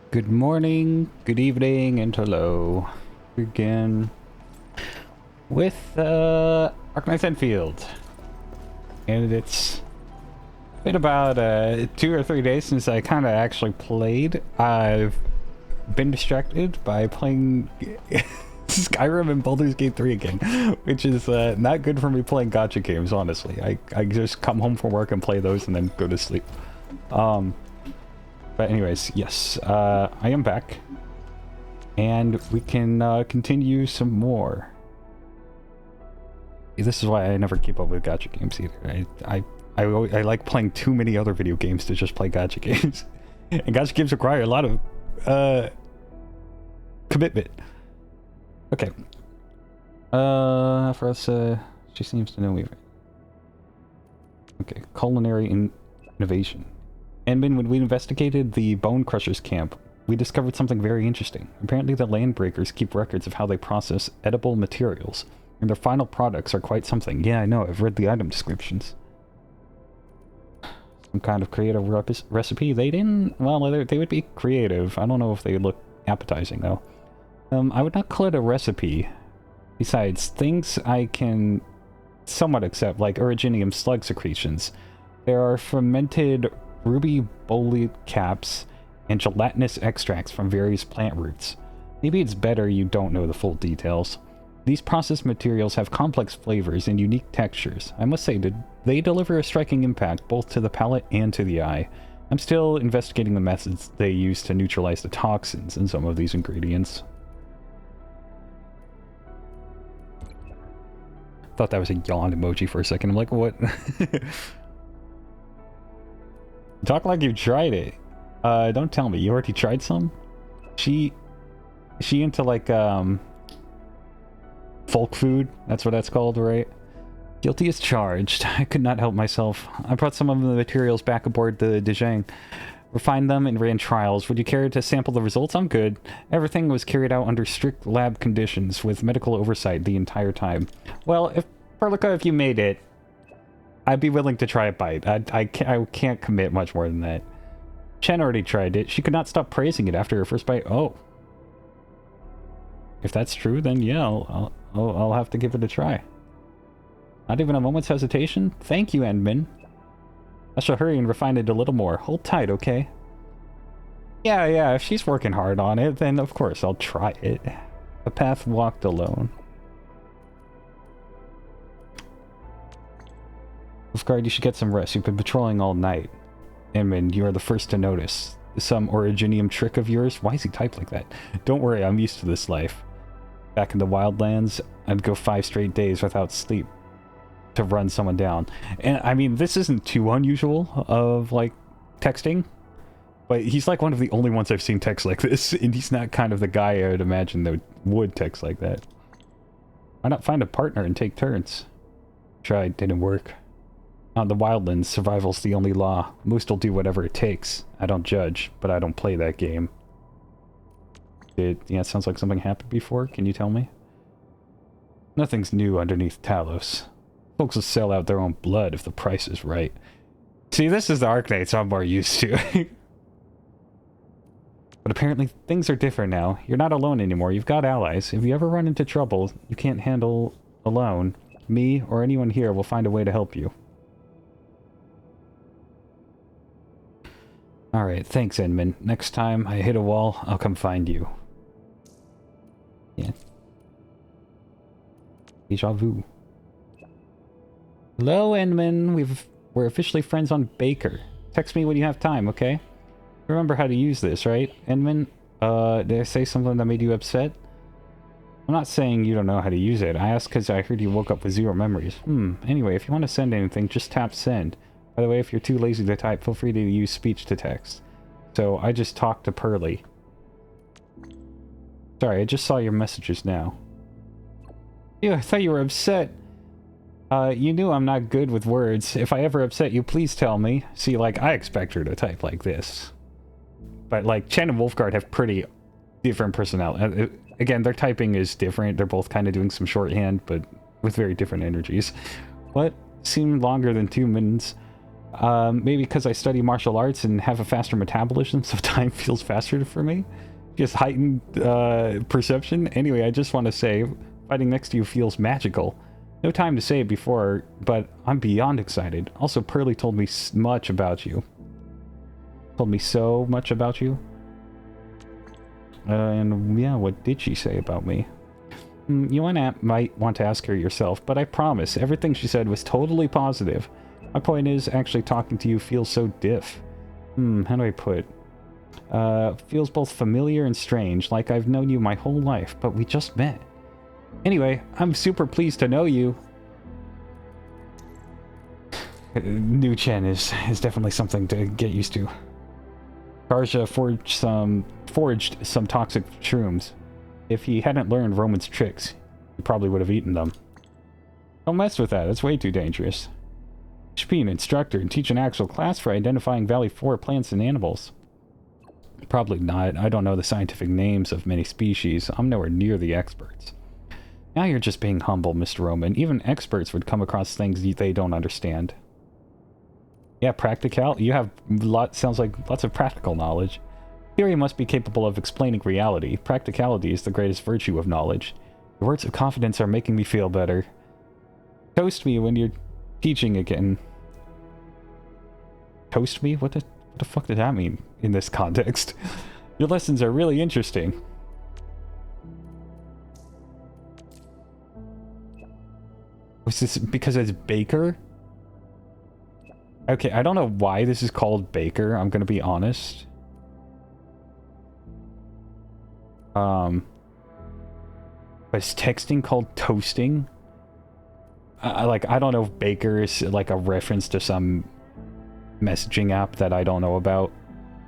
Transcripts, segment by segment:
Good morning, good evening, and hello. Begin with Arknights Endfield. And it's been about 2 or 3 days since I kind of actually played. I've been distracted by playing Skyrim and Baldur's Gate 3 again, which is not good for me playing gacha games, honestly. I just come home from work and play those and then go to sleep. But anyways, yes, I am back, and we can continue some more. This is why I never keep up with gacha games either. I like playing too many other video games to just play gacha games, and gacha games require a lot of commitment. Okay. For us, she seems to know me. Okay, culinary innovation. And when we investigated the Bone Crushers camp, we discovered something very interesting. Apparently the Landbreakers keep records of how they process edible materials, and their final products are quite something. Yeah, I know, I've read the item descriptions. Some kind of creative recipe. They didn't... Well, they would be creative. I don't know if they look appetizing, though. I would not call it a recipe. Besides, things I can somewhat accept, like originium slug secretions. There are fermented ruby bolete caps and gelatinous extracts from various plant roots. Maybe it's better you don't know the full details. These processed materials have complex flavors and unique textures. I must say, they deliver a striking impact both to the palate and to the eye. I'm still investigating the methods they use to neutralize the toxins in some of these ingredients. Thought that was a yawn emoji for a second. I'm like, what? Talk like you tried it. Don't tell me. You already tried some? She into like, folk food? That's what that's called, right? Guilty as charged. I could not help myself. I brought some of the materials back aboard the Dijiang, refined them, and ran trials. Would you care to sample the results? I'm good. Everything was carried out under strict lab conditions, with medical oversight the entire time. Well, if Perlica, if you made it, I'd be willing to try a bite. I can't commit much more than that. Chen already tried it. She could not stop praising it after her first bite. Oh. If that's true, then yeah, I'll have to give it a try. Not even a moment's hesitation? Thank you, Endman. I shall hurry and refine it a little more. Hold tight, okay? Yeah, if she's working hard on it, then of course I'll try it. The path walked alone. Wolfguard, you should get some rest. You've been patrolling all night. Edmund, you are the first to notice. Some originium trick of yours? Why is he typed like that? Don't worry, I'm used to this life. Back in the wildlands, I'd go 5 straight days without sleep to run someone down. And I mean, this isn't too unusual of, like, texting. But he's like one of the only ones I've seen text like this. And he's not kind of the guy I would imagine that would text like that. Why not find a partner and take turns? Tried, didn't work. On the wildlands, survival's the only law. Most will do whatever it takes. I don't judge, but I don't play that game. Yeah, it sounds like something happened before. Can you tell me? Nothing's new underneath Talos. Folks will sell out their own blood if the price is right. See, this is the Arknights I'm more used to. But apparently things are different now. You're not alone anymore. You've got allies. If you ever run into trouble you can't handle alone, me or anyone here will find a way to help you. Alright, thanks, Edmund. Next time I hit a wall, I'll come find you. Yeah. Deja vu. Hello, Edmund. We're officially friends on Baker. Text me when you have time, okay? Remember how to use this, right, Edmund? Did I say something that made you upset? I'm not saying you don't know how to use it. I asked because I heard you woke up with 0 memories. Anyway, if you want to send anything, just tap send. By the way, if you're too lazy to type, feel free to use speech to text. So, I just talked to Pearly. Sorry, I just saw your messages now. Ew, I thought you were upset. You knew I'm not good with words. If I ever upset you, please tell me. See, like, I expect her to type like this. But, like, Chen and Wolfguard have pretty different personality. Again, their typing is different. They're both kind of doing some shorthand, but with very different energies. What? Seemed longer than 2 minutes. Maybe because I study martial arts and have a faster metabolism, so time feels faster for me. Just heightened perception. Anyway, I just want to say, fighting next to you feels magical. No time to say it before, but I'm beyond excited. Also, Pearly told me much about you. Told me so much about you. And yeah, what did she say about me? You might want to ask her yourself, but I promise, everything she said was totally positive. My point is, actually talking to you feels so diff. How do I put it? Feels both familiar and strange, like I've known you my whole life, but we just met. Anyway, I'm super pleased to know you. New Chen is definitely something to get used to. Karja forged some toxic shrooms. If he hadn't learned Roman's tricks, he probably would have eaten them. Don't mess with that, that's way too dangerous. You should be an instructor and teach an actual class for identifying Valley 4 plants and animals. Probably not. I don't know the scientific names of many species. I'm nowhere near the experts. Now you're just being humble, Mr. Roman. Even experts would come across things they don't understand. Yeah, practical. You have sounds like lots of practical knowledge. Theory must be capable of explaining reality. Practicality is the greatest virtue of knowledge. Your words of confidence are making me feel better. Toast me when you're teaching again. Toast me? What the fuck did that mean in this context? Your lessons are really interesting. Was this because it's Baker? Okay, I don't know why this is called Baker, I'm gonna be honest. Is texting called toasting? I don't know if Baker is like a reference to some messaging app that I don't know about.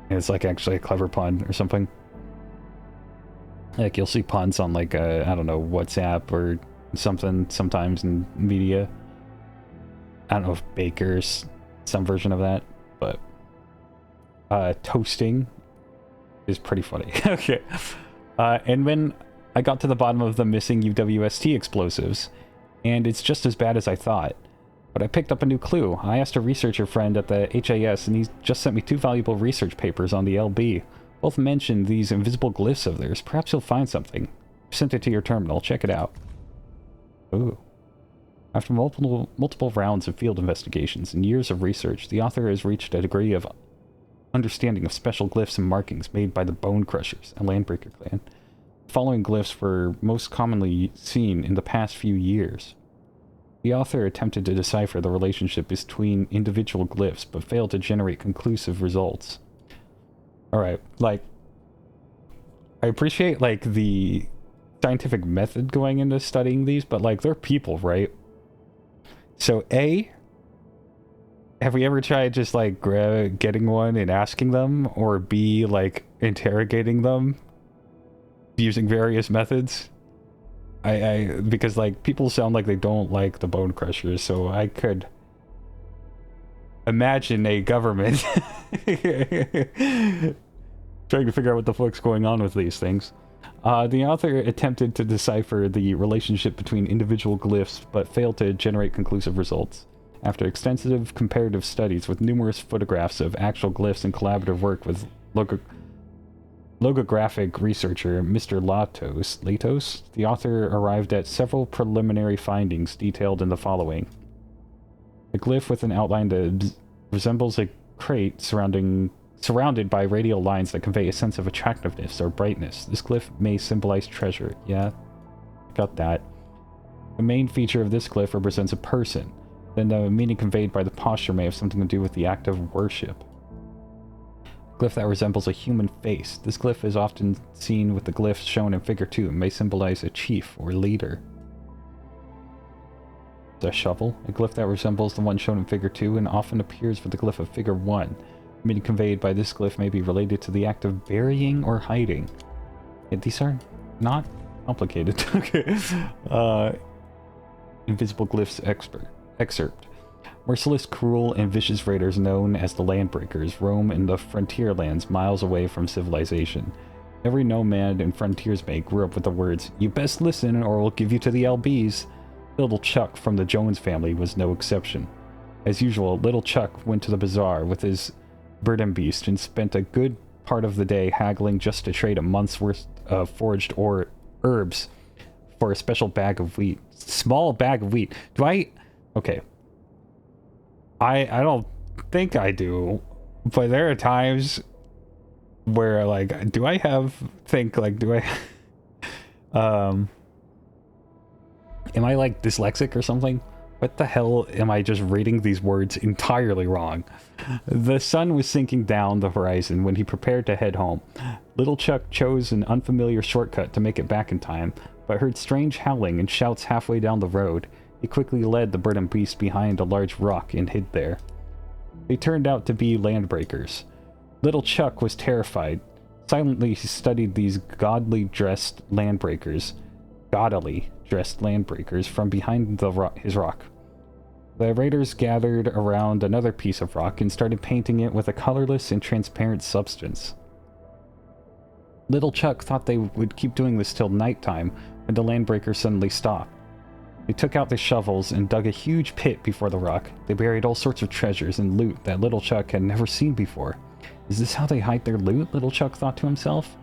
It's like actually a clever pun or something. Like you'll see puns on like I don't know, WhatsApp or something sometimes in media. I don't know if Baker's some version of that, but toasting is pretty funny. Okay. And when I got to the bottom of the missing UWST explosives, and it's just as bad as I thought. But I picked up a new clue. I asked a researcher friend at the HAS, and he just sent me 2 valuable research papers on the LB. Both mentioned these invisible glyphs of theirs. Perhaps you'll find something. I sent it to your terminal. Check it out. Ooh. After multiple rounds of field investigations and years of research, the author has reached a degree of understanding of special glyphs and markings made by the Bone Crushers, a Landbreaker clan. The following glyphs were most commonly seen in the past few years. The author attempted to decipher the relationship between individual glyphs, but failed to generate conclusive results. Alright, like, I appreciate, like, the scientific method going into studying these, but, like, they're people, right? So, A, have we ever tried just, like, getting one and asking them? Or B, like, interrogating them using various methods? Because, like, people sound like they don't like the Bone Crushers, so I could imagine a government trying to figure out what the fuck's going on with these things. The author attempted to decipher the relationship between individual glyphs, but failed to generate conclusive results. After extensive comparative studies with numerous photographs of actual glyphs and collaborative work with logographic researcher Mr. Latos, the author arrived at several preliminary findings detailed in the following. A glyph with an outline that resembles a crate surrounded by radial lines that convey a sense of attractiveness or brightness. This glyph may symbolize treasure. Yeah, got that. The main feature of this glyph represents a person. Then the meaning conveyed by the posture may have something to do with the act of worship. Glyph that resembles a human face. This glyph is often seen with the glyphs shown in Figure 2 and may symbolize a chief or leader. The shovel. A glyph that resembles the one shown in Figure 2 and often appears with the glyph of Figure 1. The meaning conveyed by this glyph may be related to the act of burying or hiding. Yeah, these are not complicated. Okay. Invisible Glyphs excerpt. Merciless, cruel, and vicious raiders known as the Landbreakers roam in the frontier lands miles away from civilization. Every nomad and frontiersman grew up with the words, "You best listen or we'll give you to the LBs." Little Chuck from the Jones family was no exception. As usual, little Chuck went to the bazaar with his burden beast and spent a good part of the day haggling just to trade a month's worth of foraged herbs for a special bag of wheat. Small bag of wheat. Do I... Okay. I don't think I do, but there are times where, like, do I am I, like, dyslexic or something? What the hell am I just reading these words entirely wrong? The sun was sinking down the horizon when he prepared to head home. Little Chuck chose an unfamiliar shortcut to make it back in time, but heard strange howling and shouts halfway down the road. He quickly led the burdened beast behind a large rock and hid there. They turned out to be landbreakers. Little Chuck was terrified. Silently he studied these gaudily dressed landbreakers from behind his rock. The raiders gathered around another piece of rock and started painting it with a colorless and transparent substance. Little Chuck thought they would keep doing this till nighttime when the landbreakers suddenly stopped. They took out their shovels and dug a huge pit before the rock. They buried all sorts of treasures and loot that Little Chuck had never seen before. Is this how they hide their loot? Little Chuck thought to himself.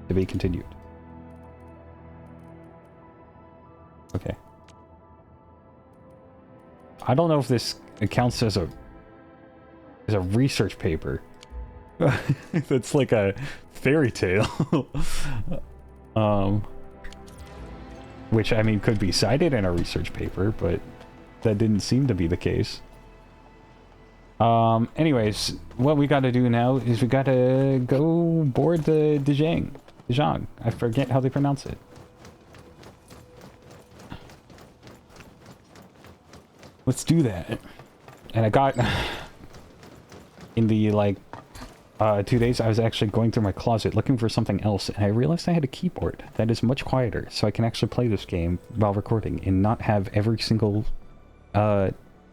To be continued. Okay. I don't know if this counts as a research paper. That's like a fairy tale. Which, I mean, could be cited in a research paper, but that didn't seem to be the case. Anyways, what we gotta do now is we gotta go board the Dijiang. Dijiang. I forget how they pronounce it. Let's do that. And I got... in the, like, 2 days, I was actually going through my closet looking for something else, and I realized I had a keyboard that is much quieter, so I can actually play this game while recording and not have every single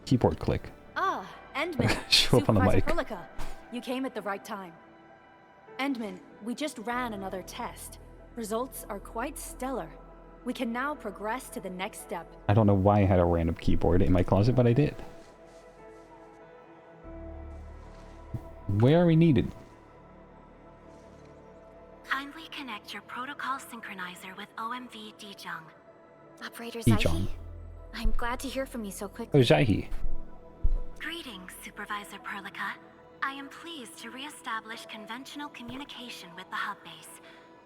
keyboard click. Ah, Endman. Show up on the mic. Supervisor you came at the right time. Endman, we just ran another test. Results are quite stellar. We can now progress to the next step. I don't know why I had a random keyboard in my closet, but I did. Where are we needed? Kindly connect your protocol synchronizer with OMV Dijiang. Operator Dijiang. Zaihi, I'm glad to hear from you so quickly. Oh, Zaihi. Greetings, Supervisor Perlica. I am pleased to re-establish conventional communication with the hub base.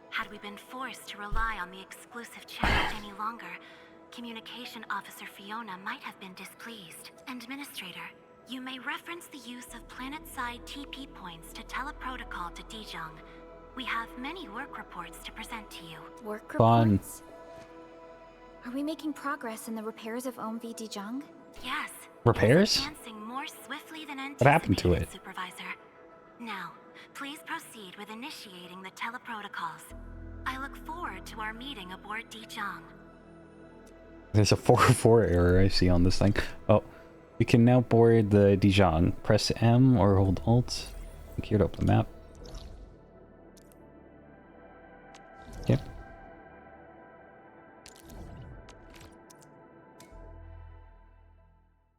Had we been forced to rely on the exclusive channel any longer, Communication Officer Fiona might have been displeased. Administrator, you may reference the use of planet-side TP points to teleprotocol to Dijiang. We have many work reports to present to you. Work Fun. reports? Are we making progress in the repairs of OMV Dijiang? Yes. Repairs? Advancing more swiftly than anticipated, What happened to it? Supervisor. Now, please proceed with initiating the teleprotocols. I look forward to our meeting aboard Dijiang. There's a 404 error I see on this thing. Oh, we can now board the Dijiang. Press M or hold Alt. Click here to open the map. Yep.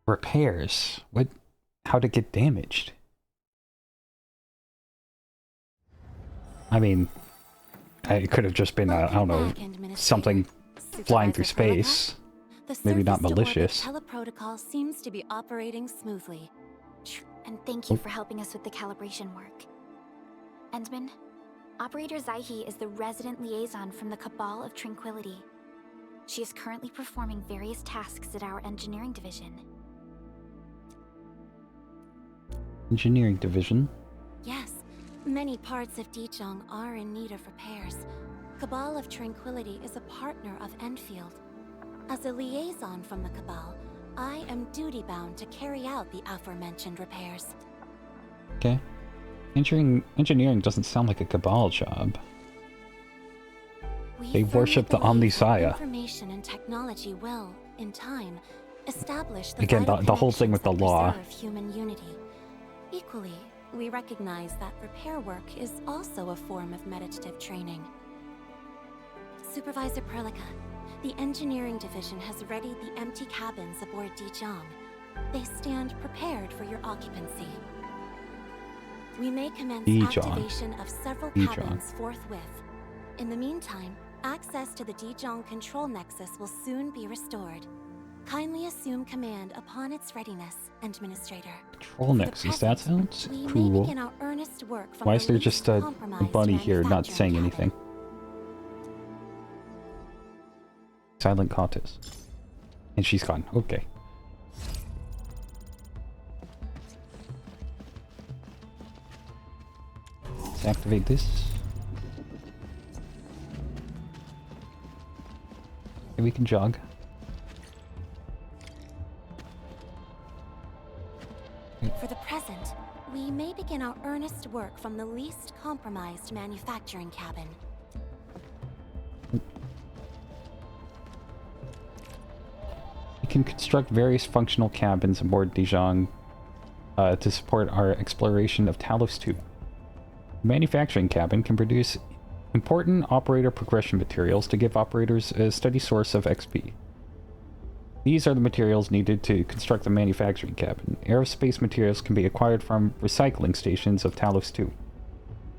Repairs. What? How'd it get damaged? I mean, it could have just been, I don't know, something flying through space. Maybe not malicious. Teleprotocol seems to be operating smoothly. And thank you for helping us with the calibration work. Endman, Operator Zaihi is the resident liaison from the Cabal of Tranquility. She is currently performing various tasks at our engineering division. Engineering division? Yes, many parts of Dijiang are in need of repairs. Cabal of Tranquility is a partner of Endfield. As a liaison from the Cabal, I am duty-bound to carry out the aforementioned repairs. Okay. Engineering doesn't sound like a Cabal job. They worship the Omnisaya. Information and technology will, in time, establish the Again, the whole thing with the law. Human unity. Equally, we recognize that repair work is also a form of meditative training. Supervisor Perlica, the engineering division has readied the empty cabins aboard Dijiang. They stand prepared for your occupancy. We may commence Dijiang. activation of several cabins forthwith. In the meantime, access to the Dijiang control nexus will soon be restored. Kindly assume command upon its readiness, Administrator. Control nexus, that sounds We may cool. begin our earnest work from Why the is there least just a compromised bunny here not manufacturing saying cabin. anything? Silent Cautis. And she's gone. Okay. Let's activate this. Okay, we can jog. For the present, we may begin our earnest work from the least compromised manufacturing cabin. We can construct various functional cabins aboard Dijiang to support our exploration of Talos 2. The manufacturing cabin can produce important operator progression materials to give operators a steady source of XP. These are the materials needed to construct the manufacturing cabin. Aerospace materials can be acquired from recycling stations of Talos 2.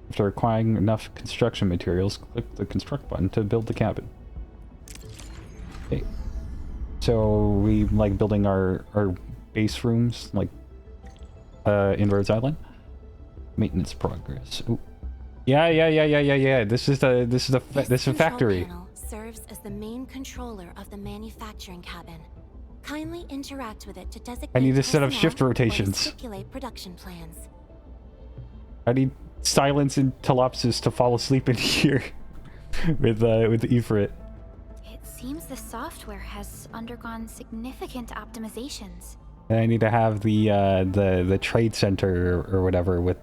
After acquiring enough construction materials, click the construct button to build the cabin. Okay. So we like building our base rooms like in Rhodes Island. Maintenance progress. Ooh. Yeah. This is a factory. Panel serves as the main controller of the manufacturing cabin. Kindly interact with it to designate I need to set up personnel shift or to rotations. stipulate production plans. I need Silence and Telopsis to fall asleep in here with Ifrit. It seems the software has undergone significant optimizations. And I need to have the trade center or whatever with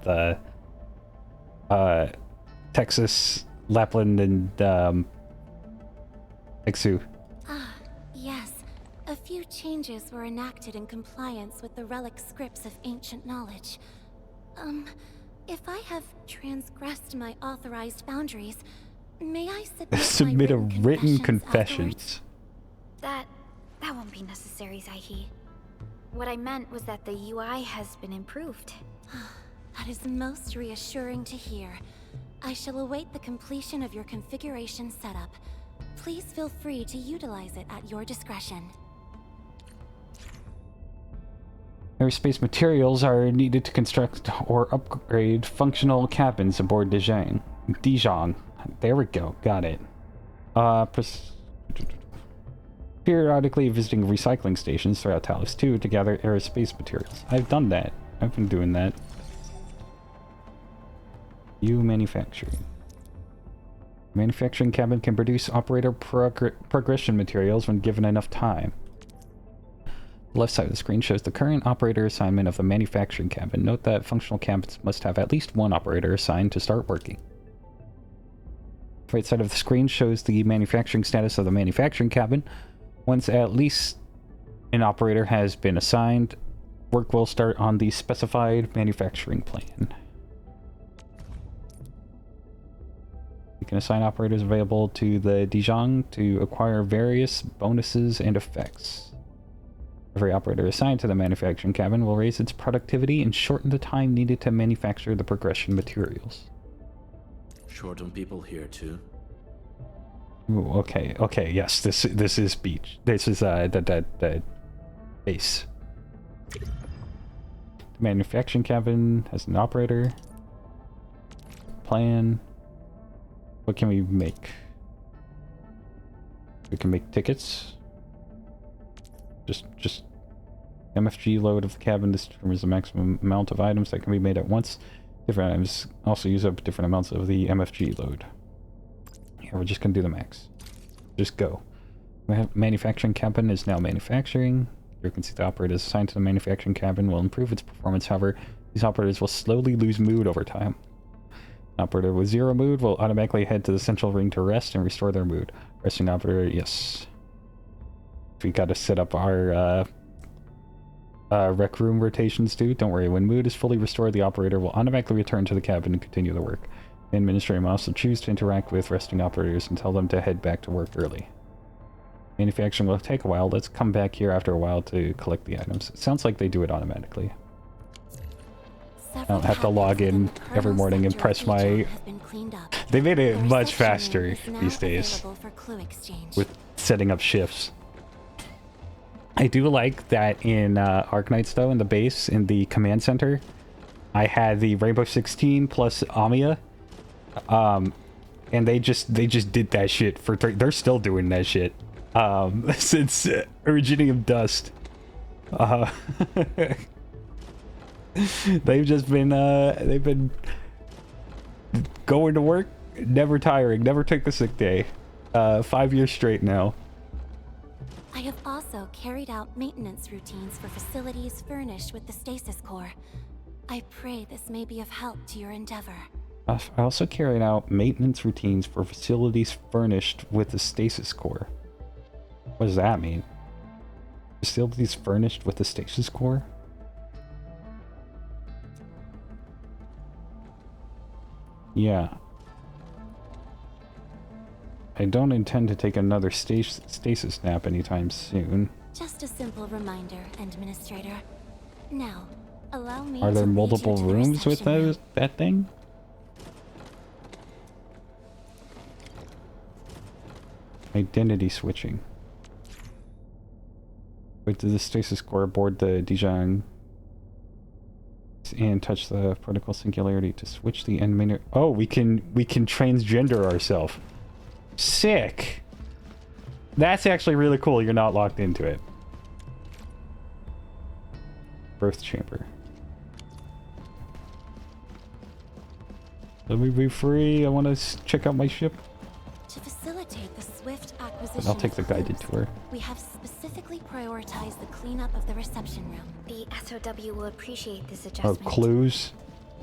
Texas, Lapland, and Exu. Ah, yes. A few changes were enacted in compliance with the relic scripts of ancient knowledge. If I have transgressed my authorized boundaries, may I Submit a written confession. That won't be necessary, Zaihi. What I meant was that the UI has been improved. That is most reassuring to hear. I shall await the completion of your configuration setup. Please feel free to utilize it at your discretion. Aerospace materials are needed to construct or upgrade functional cabins aboard Dijiang. There we go. Got it. Periodically visiting recycling stations throughout Talos 2 to gather aerospace materials. I've done that. I've been doing that. Manufacturing. Manufacturing cabin can produce operator progression materials when given enough time. The left side of the screen shows the current operator assignment of the manufacturing cabin. Note that functional cabins must have at least one operator assigned to start working. The right side of the screen shows the manufacturing status of the manufacturing cabin. Once at least an operator has been assigned, work will start on the specified manufacturing plan. You can assign operators available to the Dijiang to acquire various bonuses and effects. Every operator assigned to the manufacturing cabin will raise its productivity and shorten the time needed to manufacture the progression materials. Short on people here too. Ooh, okay, yes, this is beach. This is the base. The manufacturing cabin has an operator. Plan. What can we make? We can make tickets. Just MFG load of the cabin. This determines the maximum amount of items that can be made at once. Different items also use up different amounts of the MFG load. Here, we're just gonna do the max. Just go. Manufacturing cabin is now manufacturing. Here you can see the operators assigned to the manufacturing cabin will improve its performance. However, these operators will slowly lose mood over time. An operator with 0 mood will automatically head to the central ring to rest and restore their mood. Resting operator, yes. We gotta set up our rec room rotations too. Don't worry, when mood is fully restored, the operator will automatically return to the cabin and continue the work. The administrator may also choose to interact with resting operators and tell them to head back to work early. Manufacturing will take a while. Let's come back here after a while to collect the items. It sounds like they do it automatically. I don't have to log in every morning and press my... They made it much faster these days with setting up shifts. I do like that in Arknights though, in the base, in the command center, I had the Rainbow 16 plus Amiya. And they just did that shit for they're still doing that shit since Originium Dust. They've been going to work, never tiring, never took a sick day. 5 years straight now. I have also carried out maintenance routines for facilities furnished with the stasis core. I pray this may be of help to your endeavor. I also carried out maintenance routines for facilities furnished with the stasis core. What does that mean? Facilities furnished with the stasis core? Yeah. I don't intend to take another stasis nap anytime soon. Just a simple reminder, Administrator. Now, allow me Are there to lead multiple you to the rooms with reception room. that thing? Identity switching. Wait, did the stasis core aboard the Dijiang and touch the protocol singularity to switch the end menu? Oh, we can transgender ourselves. Sick. That's actually really cool. You're not locked into it. Birth chamber. Let me be free. I want to check out my ship. To facilitate the swift acquisition I'll take the of guided clues, tour. we have specifically prioritized the cleanup of the reception room. The SOW will appreciate this Oh, adjustment. clues.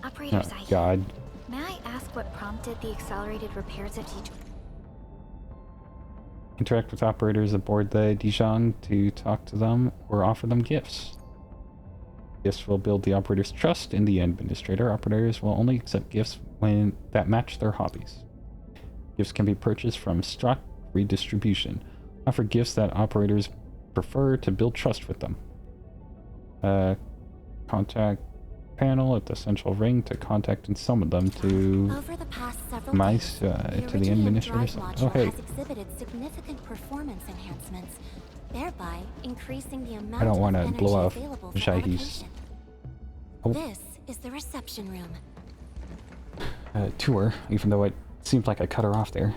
Operator Oh, Zai, God. may I ask what prompted the accelerated repairs of each? Interact with operators aboard the Dijiang to talk to them or offer them gifts. Gifts will build the operator's trust in the administrator. Operators will only accept gifts that match their hobbies. Gifts can be purchased from stock redistribution. Offer gifts that operators prefer to build trust with them. Contact panel at the central ring to contact and summon them to Over the past several my days, to the Iridium administrator's. drive Oh, module hey. has exhibited significant performance enhancements, thereby increasing the amount I don't of want to energy blow off available for Jaihi's. allocation. Oh. This is the reception room. Tour, even though it seems like I cut her off there.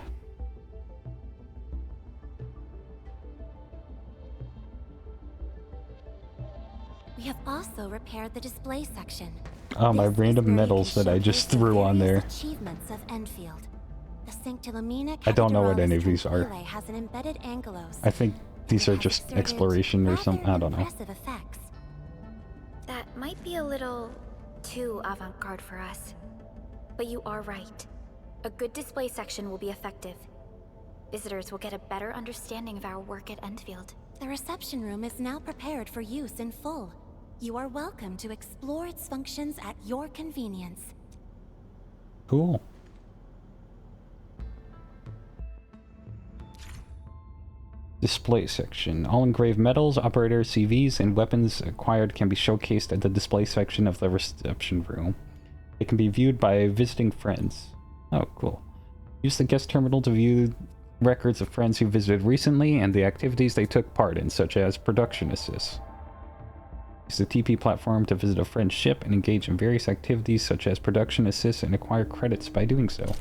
We have also repaired the display section. Oh, my This is random where you medals can that I just showcase the threw on there. various achievements of Endfield. The Sanctilamina I don't know what any of these are. Capitulalis has an embedded angelos. I think these It are has just exerted exploration or something. I rather don't know. impressive effects. That might be a little too avant-garde for us. But you are right. A good display section will be effective. Visitors will get a better understanding of our work at Endfield. The reception room is now prepared for use in full. You are welcome to explore its functions at your convenience. Cool. Display section. All engraved metals, operator CVs, and weapons acquired can be showcased at the display section of the reception room. It can be viewed by visiting friends. Oh, cool. Use the guest terminal to view records of friends who visited recently and the activities they took part in, such as production assists. Use the TP platform to visit a friend's ship and engage in various activities such as production assists and acquire credits by doing so.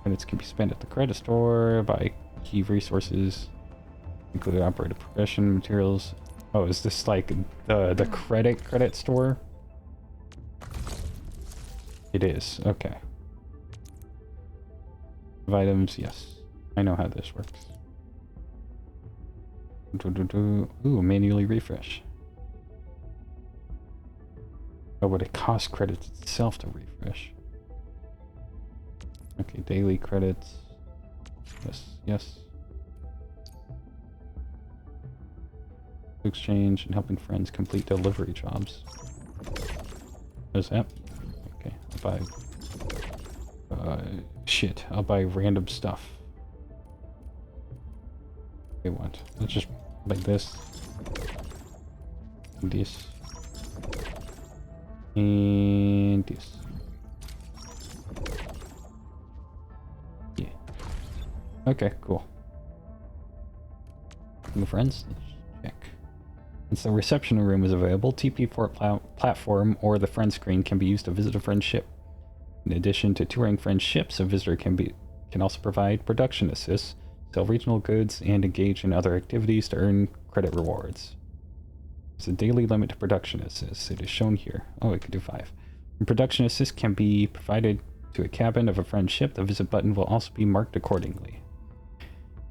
Credits can be spent at the credit store, buy key resources, including operator progression materials. Oh, is this like the credit store? It is, okay. Of items, yes. I know how this works. Ooh, manually refresh. Oh, but it costs credits itself to refresh. Okay, daily credits. Yes, yes. Exchange and helping friends complete delivery jobs. There's that. Okay, I'll buy Shit. I'll buy random stuff. Okay, what? Let's just buy this. And this. And this. Yeah. Okay, cool. New friends? Let's check. Since the reception room is available, TP port platform or the friend screen can be used to visit a friend's ship. In addition to touring friend ships, a visitor can also provide production assists, sell regional goods, and engage in other activities to earn credit rewards. There's a daily limit to production assists. It is shown here. Oh, we can do 5. When production assists can be provided to a cabin of a friend's ship, the visit button will also be marked accordingly.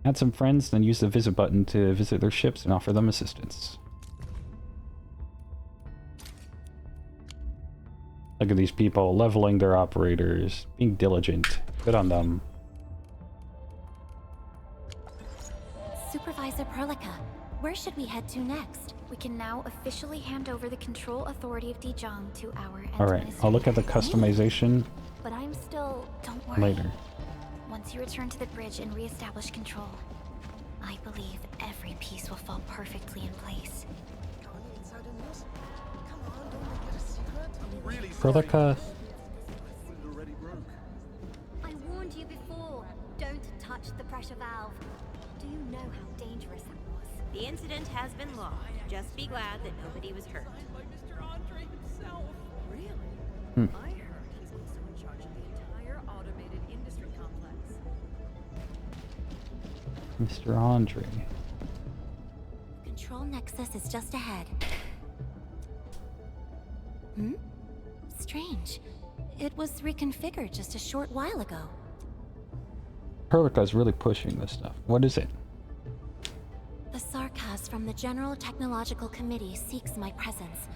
Add some friends, then use the visit button to visit their ships and offer them assistance. Look at these people leveling their operators, being diligent. Good on them. Supervisor Perlica, where should we head to next? We can now officially hand over the control authority of Dijiang to our Alright, I'll look at the customization But I'm still... Don't worry. later. Once you return to the bridge and re-establish control, I believe every piece will fall perfectly in place. Perlica. I warned you before. Don't touch the pressure valve. Do you know how dangerous that was? The incident has been logged. Just be glad that nobody was hurt. By Mr. Andre himself. Really? I heard he's also in charge of the entire automated industry complex. Mr. Andre. Control Nexus is just ahead. Hmm? Strange. It was reconfigured just a short while ago. Perlica's really pushing this stuff. What is it? The Sarkaz from the General Technological Committee seeks my presence.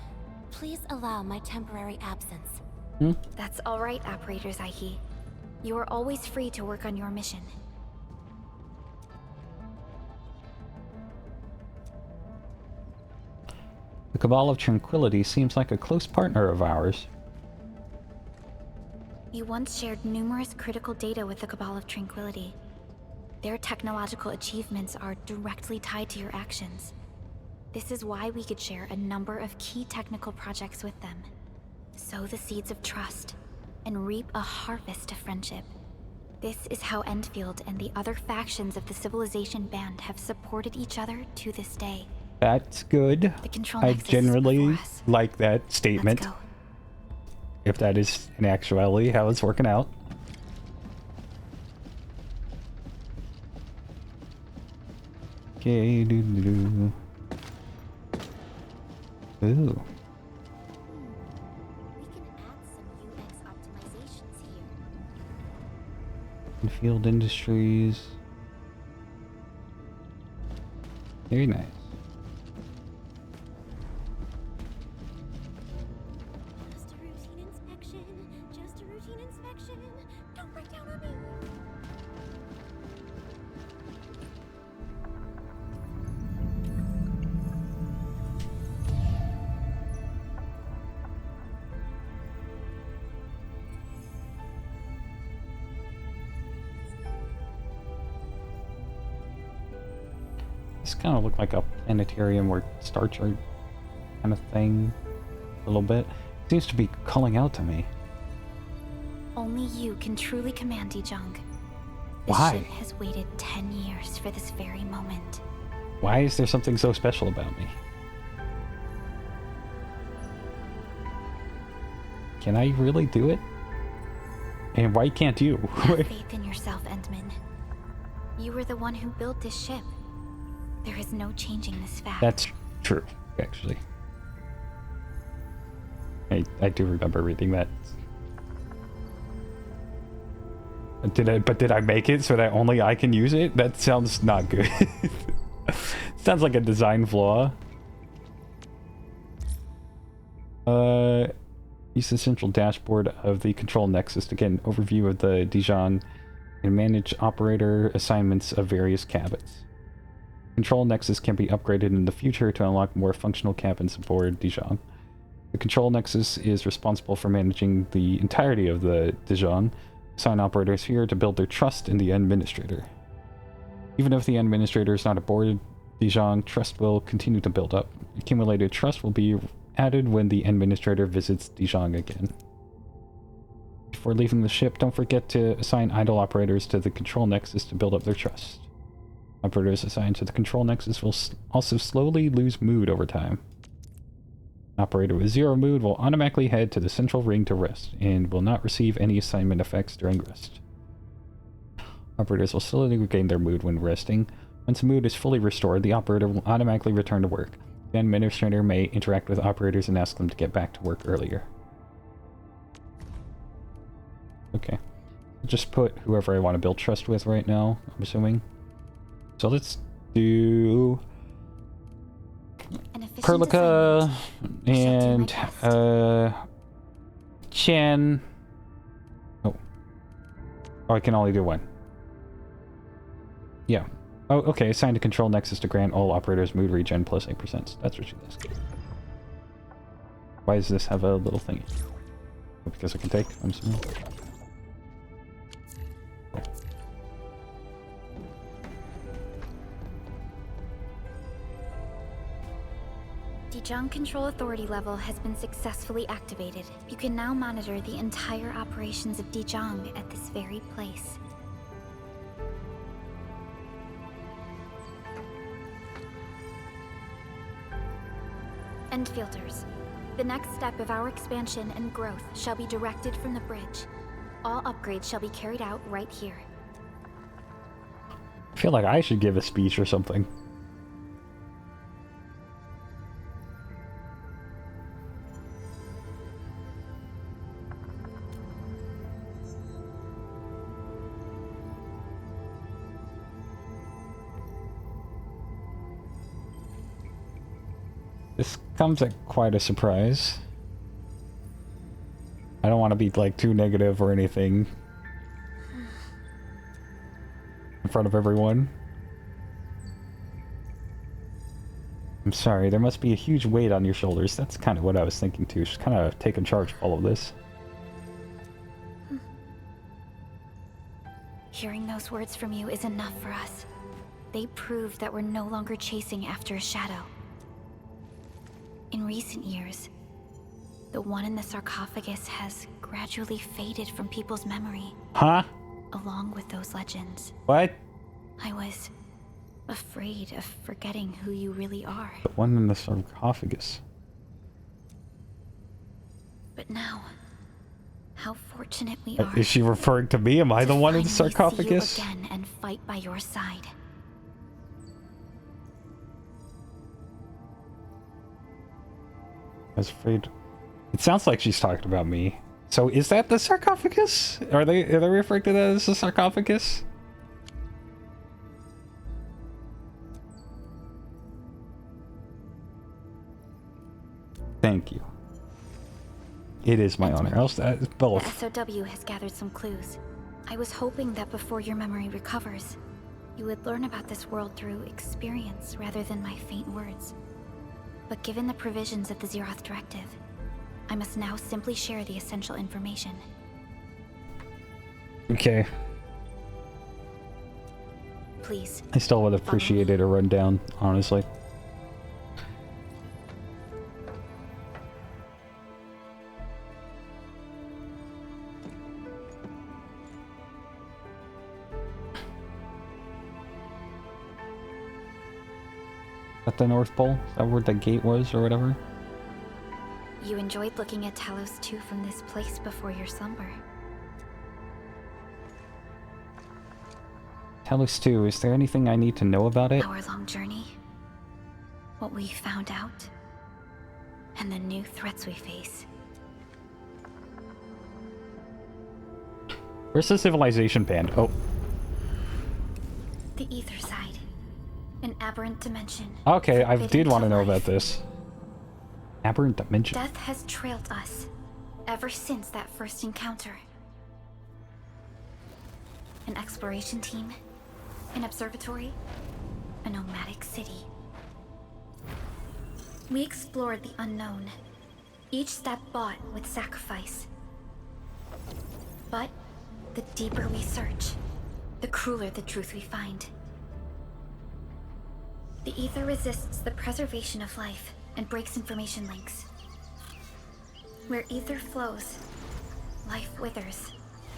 Please allow my temporary absence. That's all right, Operator Zaihi. You are always free to work on your mission. The Cabal of Tranquility seems like a close partner of ours. You once shared numerous critical data with the Cabal of Tranquility. Their technological achievements are directly tied to your actions. This is why we could share a number of key technical projects with them. Sow the seeds of trust, and reap a harvest of friendship. This is how Endfield and the other factions of the Civilization Band have supported each other to this day. That's good. The control I nexus is generally before us. like that statement. Let's go. If that is in actuality how it's working out. Okay, Ooh. We can add some UX optimizations here. Endfield Industries. Very nice. Just a routine inspection. Just a routine inspection. Don't break down on me. This kind of looked like a planetarium or Star Trek kind of thing. A little bit. Seems to be calling out to me. Only you can truly command Dijiang. The Why? ship has waited 10 years for this very moment. Why is there something so special about me? Can I really do it? And why can't you? Have faith in yourself, Endman. You were the one who built this ship. There is no changing this fact. That's true, actually. I do remember reading that. Did I make it so that only I can use it? That sounds not good. Sounds like a design flaw. Use the central dashboard of the control nexus to get an overview of the Dijiang and manage operator assignments of various cabins. Control nexus can be upgraded in the future to unlock more functional cabins aboard Dijiang. The control nexus is responsible for managing the entirety of the Dijiang, Assign operators here to build their trust in the administrator. Even if the administrator is not aboard Dijiang, trust will continue to build up. Accumulated trust will be added when the administrator visits Dijiang again. Before leaving the ship, don't forget to assign idle operators to the control nexus to build up their trust. Operators assigned to the control nexus will also slowly lose mood over time. An operator with 0 mood will automatically head to the central ring to rest, and will not receive any assignment effects during rest. Operators will slowly regain their mood when resting. Once mood is fully restored, the operator will automatically return to work. The administrator may interact with operators and ask them to get back to work earlier. Okay. Just put whoever I want to build trust with right now, I'm assuming. So let's do Perlica and Chen. Oh, I can only do one. Yeah. Oh, okay. Assign to control nexus to grant all operators mood regen plus 8%. That's what she does. Why does this have a little thingy? Oh, because I can take, I'm assuming. Dijiang Control Authority level has been successfully activated. You can now monitor the entire operations of Dijiang at this very place. End filters. The next step of our expansion and growth shall be directed from the bridge. All upgrades shall be carried out right here. I feel like I should give a speech or something. This comes at quite a surprise. I don't want to be like too negative or anything in front of everyone. I'm sorry, there must be a huge weight on your shoulders. That's kind of what I was thinking too. Just kind of taking charge of all of this. Hearing those words from you is enough for us. They prove that we're no longer chasing after a shadow. In recent years, the one in the sarcophagus has gradually faded from people's memory. Huh? Along with those legends. What? I was afraid of forgetting who you really are. The one in the sarcophagus. But now, how fortunate we are. Is she referring to me? Am I the one in the sarcophagus? See you again and fight by your side. I was afraid. It sounds like she's talking about me. So is that the sarcophagus? Are they referring to that as the sarcophagus? Thank you. It is my honor. Else both. The SOW has gathered some clues. I was hoping that before your memory recovers, you would learn about this world through experience rather than my faint words. But given the provisions of the Zeroth Directive, I must now simply share the essential information. Okay. Please. I still would have appreciated a rundown, honestly. At the North Pole? Is that where the gate was, or whatever? You enjoyed looking at Talos 2 from this place before your slumber. Talos 2, is there anything I need to know about it? Our long journey, what we found out, and the new threats we face. Where's the civilization band? Oh. The ether side. An aberrant dimension. Okay, I did want to know life. about this. Aberrant dimension. Death has trailed us ever since that first encounter. An exploration team, an observatory, a nomadic city. We explored the unknown, each step bought with sacrifice. But The deeper we search, the crueler the truth we find. The ether resists the preservation of life and breaks information links. Where ether flows, life withers,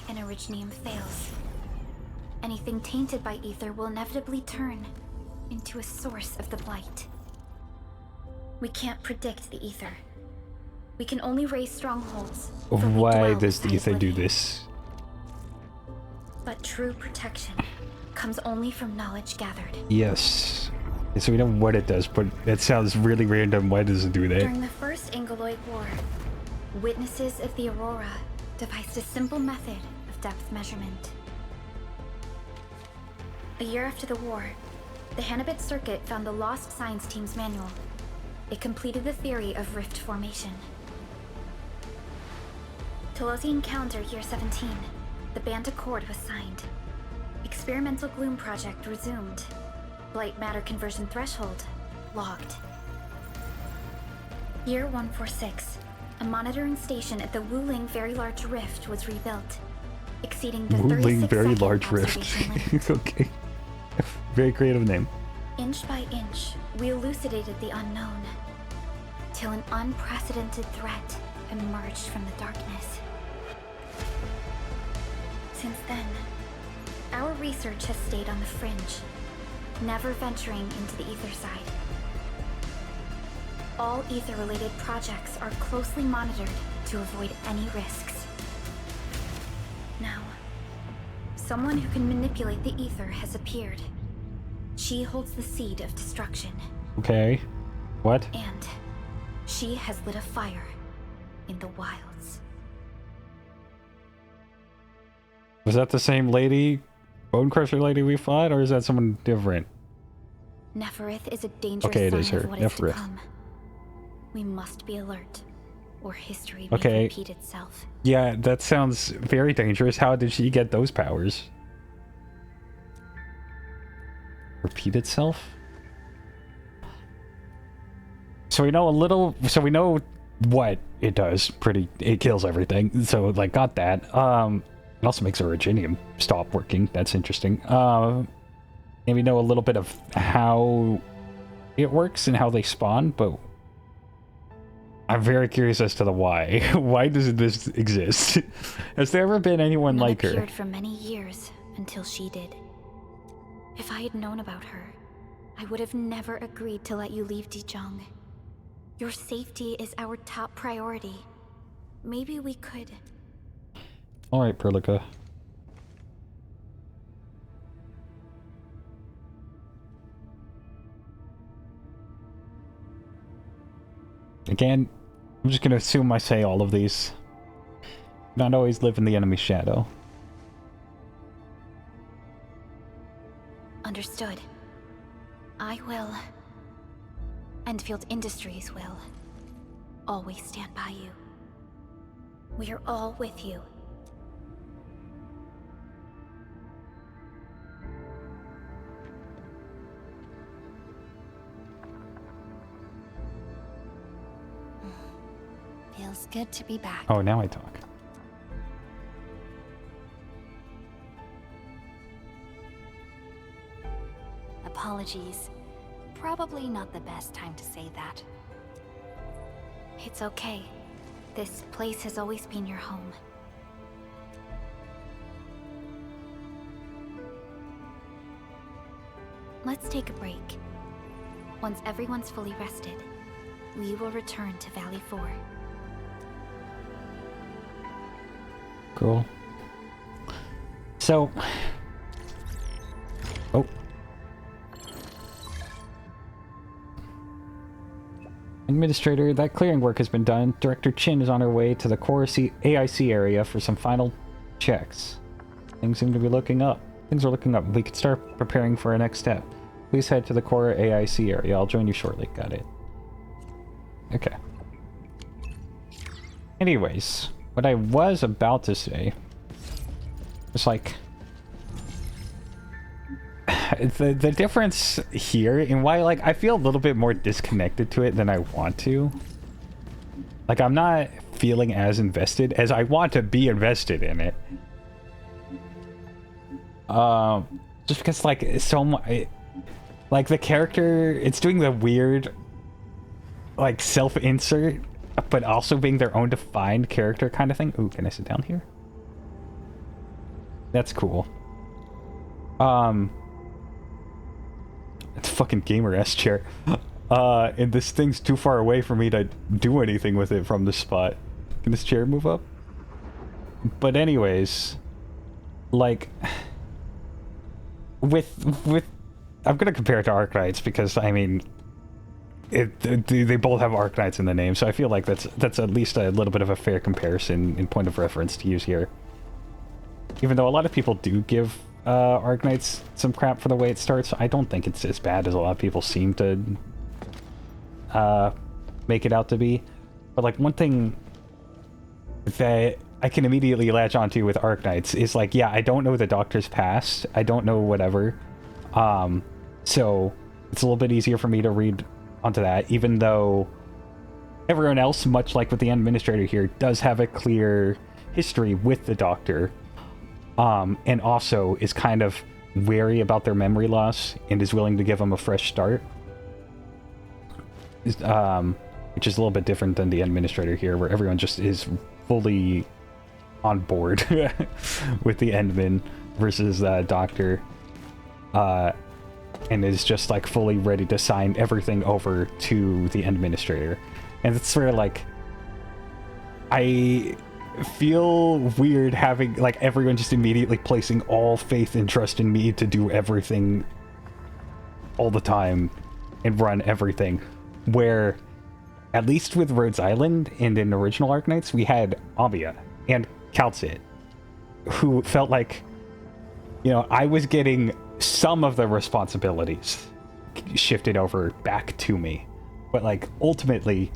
and originium fails. Anything tainted by ether will inevitably turn into a source of the blight. We can't predict the ether. We can only raise strongholds. for we Why dwell does the beside ether do living. this? But true protection comes only from knowledge gathered. Yes. So we know what it does, but that sounds really random. Why does it do that? During the First Angoloid War, witnesses of the Aurora devised a simple method of depth measurement. A year after the war, the Hannibit Circuit found the lost science team's manual. It completed the theory of rift formation. Telosian calendar year 17, the Band Accord was signed. Experimental Gloom project resumed. Blight matter conversion threshold logged. Year 146, a monitoring station at the Wuling Very Large Rift was rebuilt, exceeding the Wuling 36 Very second Large observation limit. Rift. Okay. Very creative name. Inch by inch, we elucidated the unknown, till an unprecedented threat emerged from the darkness. Since then, our research has stayed on the fringe, never venturing into the ether side. All ether-related projects are closely monitored to avoid any risks. Now, someone who can manipulate the ether has appeared. She holds the seed of destruction, Okay. What? and she has lit a fire in the wilds. Was that the same lady, Bone Crusher lady we fought, or is that someone different? Neferith is a dangerous Okay, it sign is her, of what is to Neferith. come. We must be alert, or history Okay. may repeat itself. Yeah, that sounds very dangerous. How did she get those powers? Repeat itself? So we know a little, so we know what it does. It kills everything. So, like, got that. It also makes Originium stop working. That's interesting. And we know a little bit of how it works and how they spawn, but I'm very curious as to the why. Why does this exist? Has there ever been anyone None like her? appeared for many years until she did. If I had known about her, I would have never agreed to let you leave Dijiang. Your safety is our top priority. Maybe we could... Alright, Perlica. Again, I'm just gonna assume I say all of these. Not always live in the enemy's shadow. Understood. I will. Endfield Industries will. Always stand by you. We are all with you. Feels good to be back. Oh, now I talk. Apologies. Probably not the best time to say that. It's okay. This place has always been your home. Let's take a break. Once everyone's fully rested, we will return to Valley 4. Cool. So... Oh. Administrator, that clearing work has been done. Director Chin is on her way to the core AIC area for some final checks. Things seem to be looking up. Things are looking up. We could start preparing for our next step. Please head to the core AIC area. I'll join you shortly. Got it. Okay. Anyways, what I was about to say was like... The difference here and why, like, I feel a little bit more disconnected to it than I want to. Like, I'm not feeling as invested as I want to be invested in it. Just because like so much, like the character, it's doing the weird like self-insert, but also being their own defined character kind of thing. Ooh, can I sit down here? That's cool. It's a fucking gamer-ass chair. And this thing's too far away for me to do anything with it from this spot. Can this chair move up? But anyways, like, with I'm gonna compare it to Arknights because, I mean, they both have Arknights in the name, so I feel like that's at least a little bit of a fair comparison in point of reference to use here. Even though a lot of people do give Arknights some crap for the way it starts, I don't think it's as bad as a lot of people seem to make it out to be. But like one thing that I can immediately latch onto with Arknights is like, yeah, I don't know the Doctor's past, I don't know whatever, so it's a little bit easier for me to read onto that, even though everyone else, much like with the Administrator here, does have a clear history with the Doctor, and also is kind of wary about their memory loss and is willing to give them a fresh start, which is a little bit different than the Administrator here, where everyone just is fully on board with the Endman versus Doctor, and is just like fully ready to sign everything over to the Administrator. And it's sort of like, I feel weird having like everyone just immediately placing all faith and trust in me to do everything all the time and run everything, where at least with Rhodes Island and in original Arknights we had Amia and Calcit, who felt like, you know, I was getting some of the responsibilities shifted over back to me, but like ultimately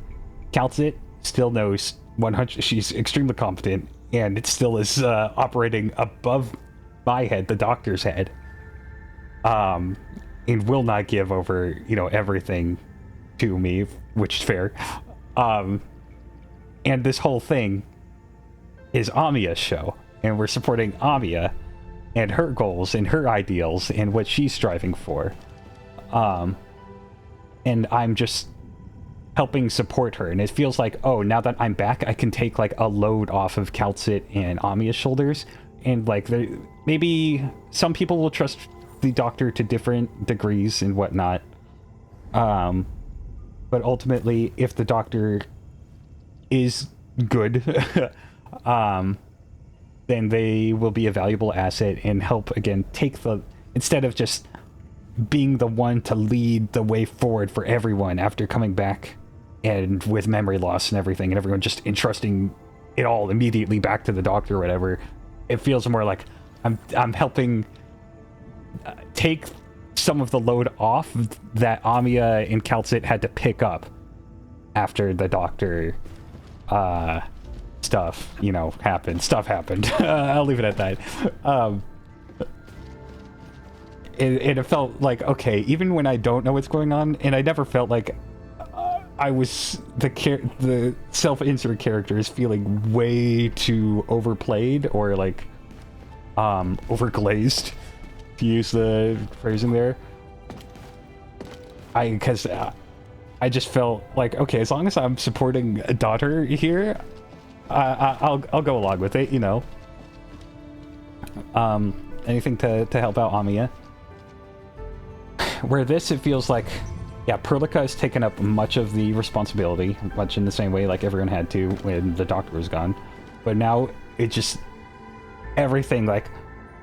Calcit still knows 100, she's extremely competent, and it still is operating above my head, the Doctor's head, and will not give over, you know, everything to me, which is fair. And this whole thing is Amia's show, and we're supporting Amia and her goals and her ideals and what she's striving for, and I'm just helping support her, and it feels like, oh, now that I'm back, I can take like a load off of Calcit and Amia's shoulders, and like maybe some people will trust the Doctor to different degrees and whatnot, but ultimately, if the Doctor is good, then they will be a valuable asset and help, again, take the, instead of just being the one to lead the way forward for everyone after coming back and with memory loss and everything, and everyone just entrusting it all immediately back to the Doctor or whatever. It feels more like I'm helping take some of the load off that Amia and Calcit had to pick up after the Doctor stuff, you know, happened. Stuff happened. I'll leave it at that. It felt like, okay, even when I don't know what's going on, and I never felt like I was the self-insert character is feeling way too overplayed or like overglazed, to use the phrasing there. Because I just felt like, okay, as long as I'm supporting a daughter here, I'll go along with it, you know. Anything to help out Amia. Where this, it feels like, yeah, Perlica has taken up much of the responsibility, much in the same way like everyone had to when the Doctor was gone. But now it just, everything like,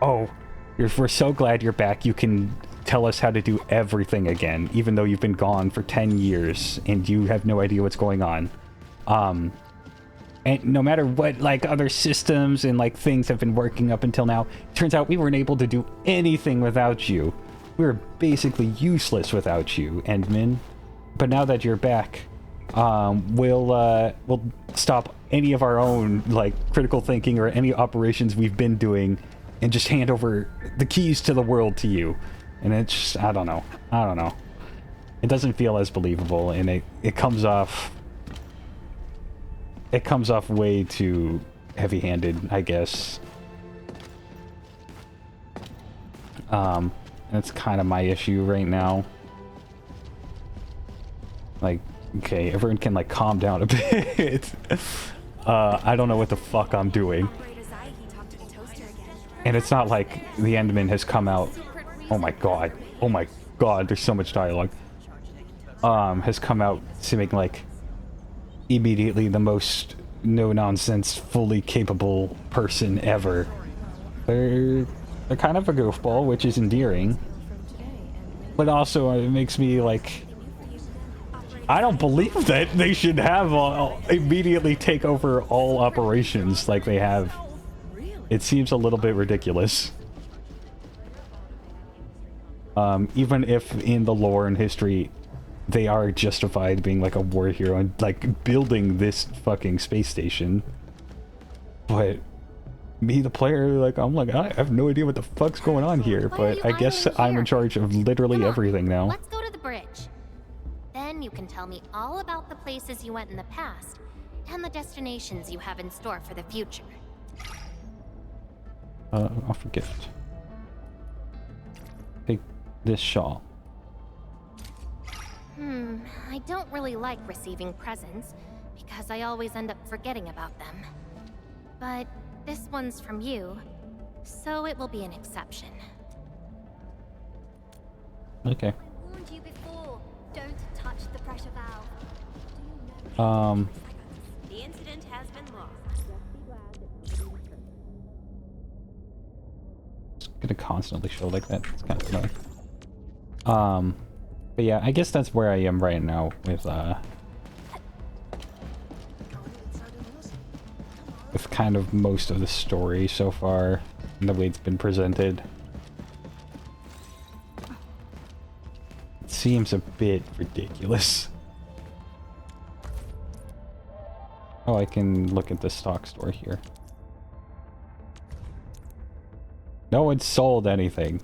oh, we're so glad you're back. You can tell us how to do everything again, even though you've been gone for 10 years and you have no idea what's going on. And no matter what, like, other systems and, like, things have been working up until now, it turns out we weren't able to do anything without you. We were basically useless without you, Endman. But now that you're back, we'll stop any of our own, like, critical thinking or any operations we've been doing and just hand over the keys to the world to you. And it's just, I don't know. It doesn't feel as believable, and it comes off... It comes off way too heavy-handed, I guess. And it's kind of my issue right now. Like, okay, everyone can like calm down a bit. I don't know what the fuck I'm doing. And it's not like the Endman has come out. Oh my god. Oh my god, there's so much dialogue. Has come out seeming like immediately the most no-nonsense, fully capable person ever. They're kind of a goofball, which is endearing. But also it makes me like... I don't believe that they should have immediately take over all operations like they have. It seems a little bit ridiculous. Even if in the lore and history they are justified being like a war hero and like building this fucking space station. But me, the player, like I'm like, I have no idea what the fuck's going on here, but I guess I'm in charge of literally everything now. Let's go to the bridge. Then you can tell me all about the places you went in the past and the destinations you have in store for the future. I'll forget. Take this shawl. I don't really like receiving presents because I always end up forgetting about them. But this one's from you, so it will be an exception. Okay. I warned you before. Don't touch the pressure valve. The incident has been lost. It's gonna constantly show like that. It's kind of annoying. But yeah, I guess that's where I am right now with kind of most of the story so far and the way it's been presented. It seems a bit ridiculous. Oh, I can look at the stock store here. No one sold anything.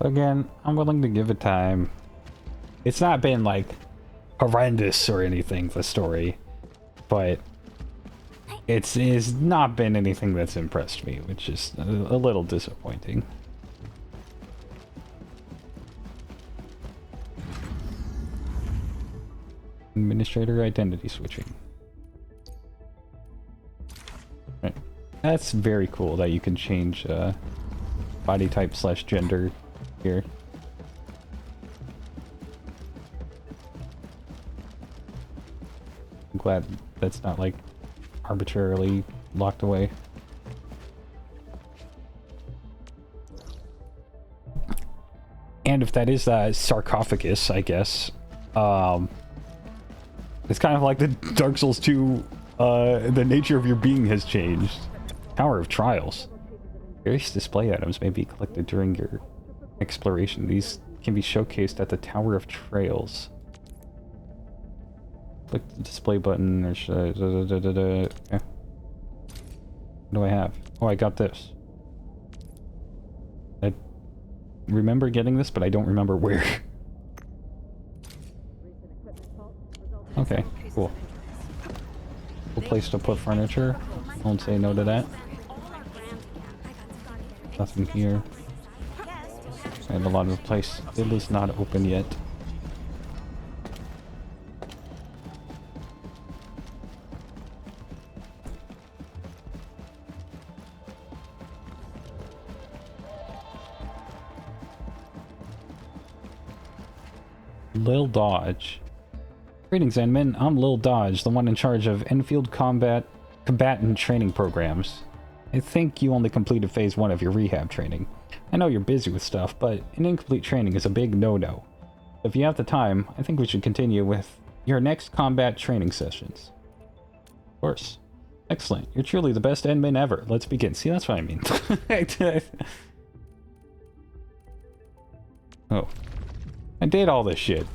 Again, I'm willing to give it time. It's not been like horrendous or anything, the story, but it's not been anything that's impressed me, which is a little disappointing. Administrator identity switching. Right. That's very cool that you can change body type / gender here. I'm glad that's not like arbitrarily locked away. And if that is a sarcophagus, I guess, it's kind of like the Dark Souls 2, the nature of your being has changed. Tower of Trials. Various display items may be collected during your exploration. These can be showcased at the Tower of Trails. Click the display button. Or should I... Yeah. What do I have? Oh, I got this. I remember getting this, but I don't remember where. Okay, cool. Cool place to put furniture. Won't say no to that. Nothing here. And a lot of the place still is not open yet. Lil Dodge. Greetings, Endman. I'm Lil Dodge, the one in charge of Enfield combatant training programs. I think you only completed phase 1 of your rehab training. I know you're busy with stuff, but an incomplete training is a big no-no. If you have the time, I think we should continue with your next combat training sessions. Of course. Excellent. You're truly the best Endman ever. Let's begin. See, that's what I mean. Oh. I did all this shit.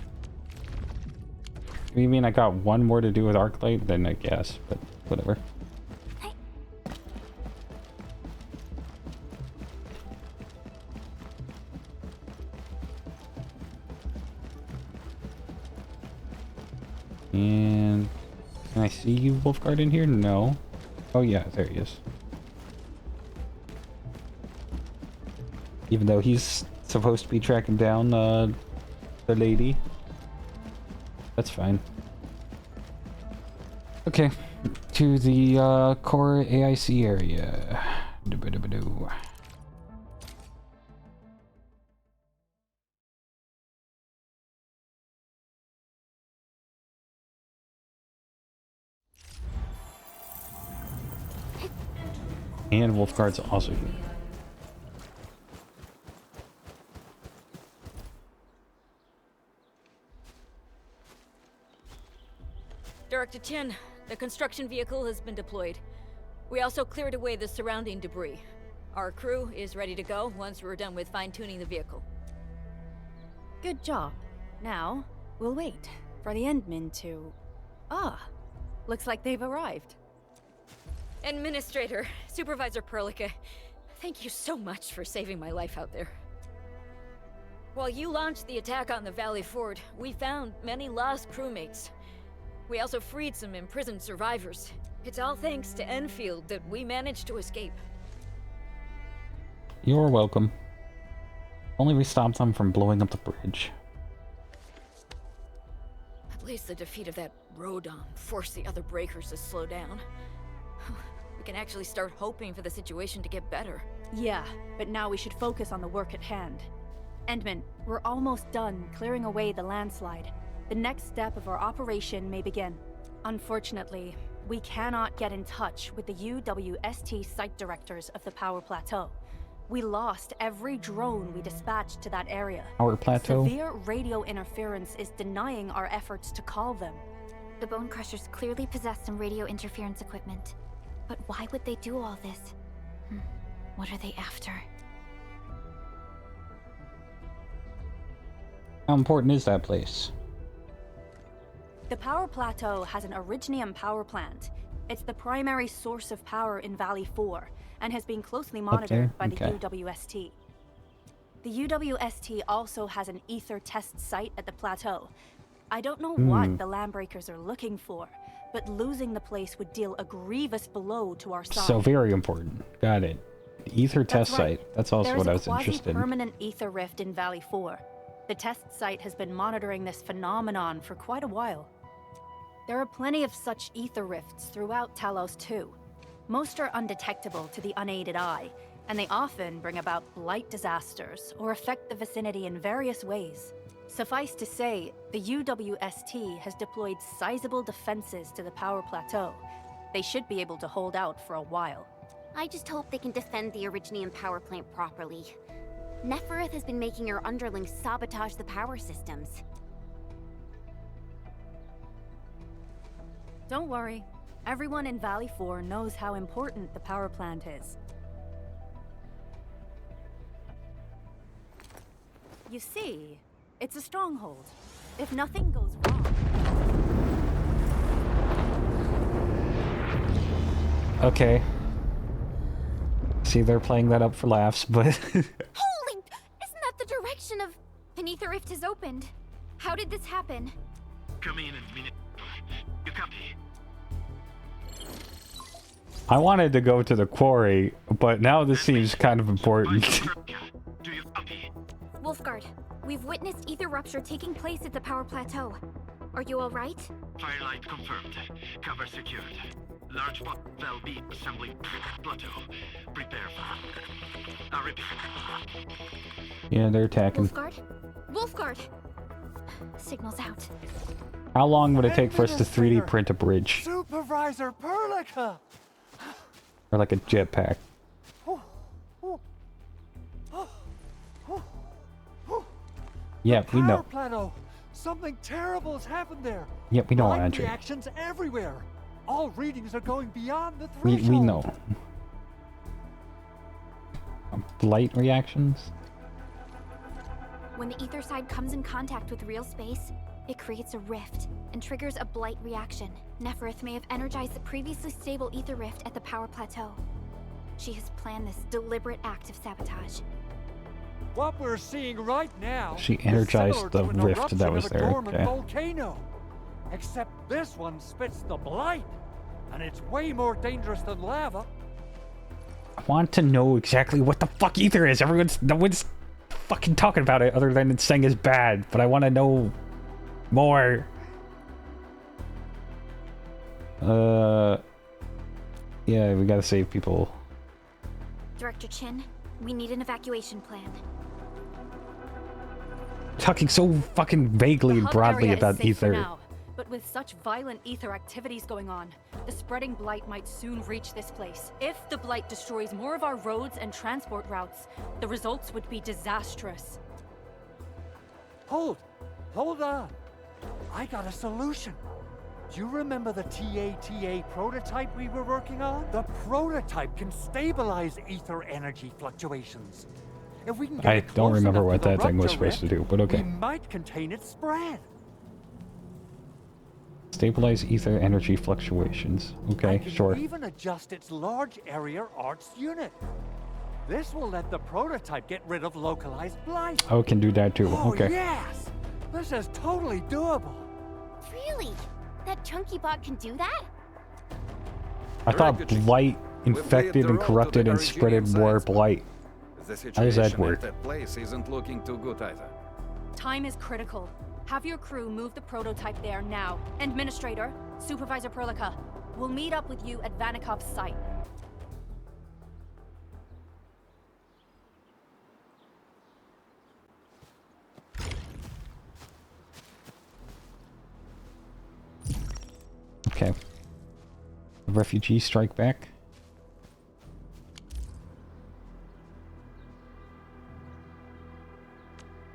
You mean I got one more to do with Arknight? Then I guess, but whatever. And can I see you, Wolfguard, in here? No. Oh yeah, there he is. Even though he's supposed to be tracking down the lady. That's fine. Okay, to the core AIC area. Doo-ba-doo-ba-doo. And Wolfguard's also here. Director Chen, the construction vehicle has been deployed. We also cleared away the surrounding debris. Our crew is ready to go once we're done with fine-tuning the vehicle. Good job. Now, we'll wait for the Endmen to... Ah, looks like they've arrived. Administrator, Supervisor Perlica, thank you so much for saving my life out there. While you launched the attack on the Valley Fort, we found many lost crewmates. We also freed some imprisoned survivors. It's all thanks to Enfield that we managed to escape. You're welcome. Only we stopped them from blowing up the bridge. At least the defeat of that Rodon forced the other breakers to slow down. We can actually start hoping for the situation to get better. Yeah, but now we should focus on the work at hand. Endman, we're almost done clearing away the landslide. The next step of our operation may begin. Unfortunately, we cannot get in touch with the UWST site directors of the Power Plateau. We lost every drone we dispatched to that area. Power Plateau? Severe radio interference is denying our efforts to call them. The Bone Crushers clearly possess some radio interference equipment. But why would they do all this? What are they after? How important is that place? The Power Plateau has an Originium power plant. It's the primary source of power in Valley 4, and has been closely monitored by the UWST. The UWST also has an ether test site at the plateau. I don't know what the Landbreakers are looking for, but losing the place would deal a grievous blow to our side. So very important. Got it. The ether test site. That's also what I was interested in. There is a quasi-permanent ether rift in Valley 4. The test site has been monitoring this phenomenon for quite a while. There are plenty of such ether rifts throughout Talos too. Most are undetectable to the unaided eye, and they often bring about blight disasters or affect the vicinity in various ways. Suffice to say, the UWST has deployed sizable defenses to the Power Plateau. They should be able to hold out for a while. I just hope they can defend the Originium power plant properly. Nefereth has been making her underlings sabotage the power systems. Don't worry. Everyone in Valley 4 knows how important the power plant is. You see, it's a stronghold. If nothing goes wrong... Okay. See, they're playing that up for laughs, but... Holy! Isn't that the direction of... An ether rift has opened. How did this happen? Come in a minute. You copy? I wanted to go to the quarry, but now this seems kind of important. Do you copy? Wolfguard, we've witnessed ether rupture taking place at the Power Plateau. Are you alright? Firelight confirmed. Cover secured. Large pot will be assembling plateau. Prepare for. I repeat. Yeah, they're attacking. Wolfguard? Wolfguard! Signal's out. How long would it take for us to 3D print a bridge? Supervisor Perlica! Or like a jetpack? Yeah, we know. Plateau. Something terrible has happened there. Yeah, we know, Light Andrew. reactions everywhere. All readings are going beyond the threshold. We know. Light reactions? When the ether side comes in contact with real space, it creates a rift and triggers a blight reaction. Nefereth may have energized the previously stable ether rift at the Power Plateau. She has planned this deliberate act of sabotage. What we're seeing right now She energized is the similar to an rift that eruption was of a there. dormant Okay. volcano. Except This one spits the blight, and it's way more dangerous than lava. I want to know exactly what the fuck ether is. No one's fucking talking about it other than it's saying it's bad, but I want to know more. Yeah, we gotta save people. Director Chin, we need an evacuation plan. Talking so fucking vaguely and broadly about ether. Now, but with such violent ether activities going on, the spreading blight might soon reach this place. If the blight destroys more of our roads and transport routes, the results would be disastrous. Hold on. I got a solution. Do you remember the TATA prototype we were working on? The prototype can stabilize ether energy fluctuations. If we can get I it don't close remember enough what to the that thing was rupture supposed to rift, do, but okay. we might contain its spread. Stabilize ether energy fluctuations. Okay, sure. Even adjust its large area arts unit. This will let the prototype get rid of localized blight. Oh, it can do that too. Oh, Okay. yes! This is totally doable. Really? That chunky bot can do that? I thought blight infected and corrupted and spreaded more blight. How does that work? That place isn't looking too good either. Time is critical. Have your crew move the prototype there now. Administrator, Supervisor Perlica, we'll meet up with you at Vanikov's site. Okay. Refugee strike back.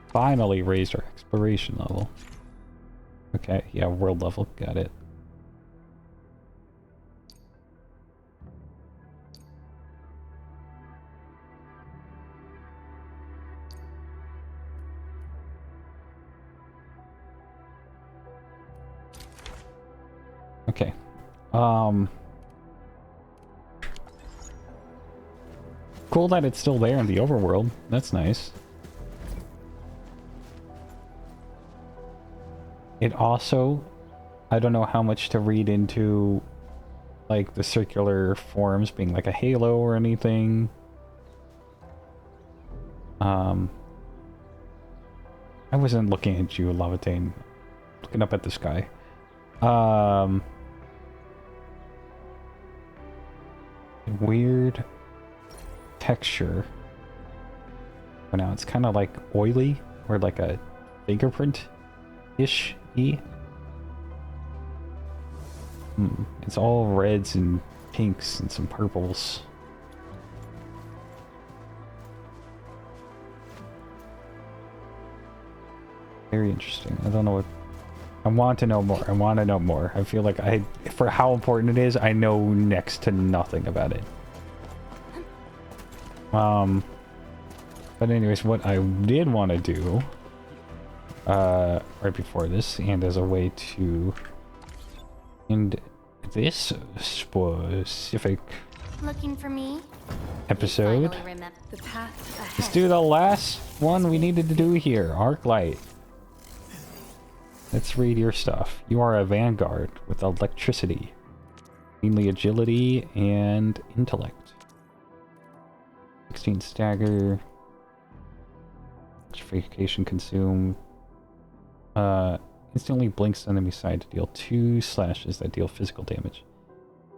Finally raised our exploration level. Okay, yeah, world level, got it. Okay. Cool that it's still there in the overworld. That's nice. It also, I don't know how much to read into, like, the circular forms being like a halo or anything. I wasn't looking at you, Lavatane. Looking up at the sky. Weird texture. But now it's kind of like oily, or like a fingerprint-ish. It's all reds and pinks and some purples. Very interesting. I don't know what... I want to know more. I want to know more. I feel like for how important it is, I know next to nothing about it. But anyways, what I did want to do, right before this, and as a way to end this specific Looking for me? episode, The path ahead. let's do the last one we needed to do here, Arklight. Let's read your stuff. You are a vanguard with electricity, mainly agility and intellect. 16 stagger. Electrification consume. Instantly blinks enemy side to deal 2 slashes that deal physical damage.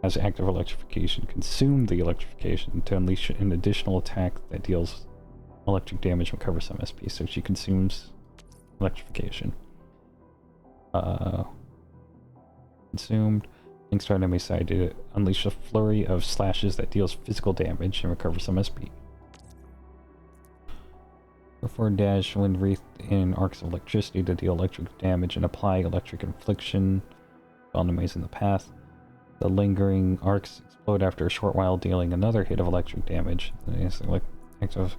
As active electrification, consume the electrification to unleash an additional attack that deals electric damage and recovers some SP. So she consumes electrification. Consumed. Links to enemy side to unleash a flurry of slashes that deals physical damage and recovers some SP. Before dash when wreathed in arcs of electricity to deal electric damage and apply electric infliction to enemies in the path. The lingering arcs explode after a short while, dealing another hit of electric damage. Active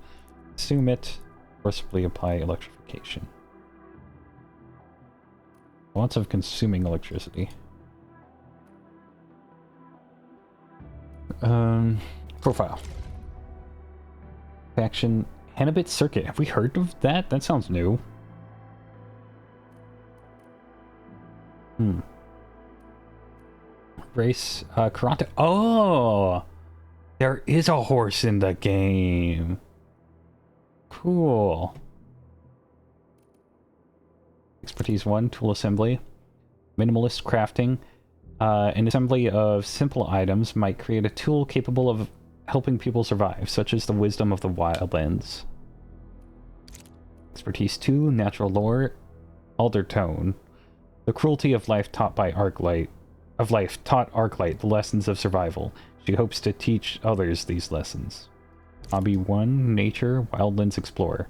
consume it, forcibly apply electrification. Lots of consuming electricity. Profile. Faction Hannibit Circuit. Have we heard of that? That sounds new. race Karanta. Oh! There is a horse in the game. Cool. Expertise 1, tool assembly. Minimalist crafting. An assembly of simple items might create a tool capable of helping people survive, such as the wisdom of the wildlands. Expertise 2, natural lore. Aldertone. The cruelty of life taught by Arklight. Taught Arklight the lessons of survival. She hopes to teach others these lessons. Hobby 1, nature, wildlands explorer.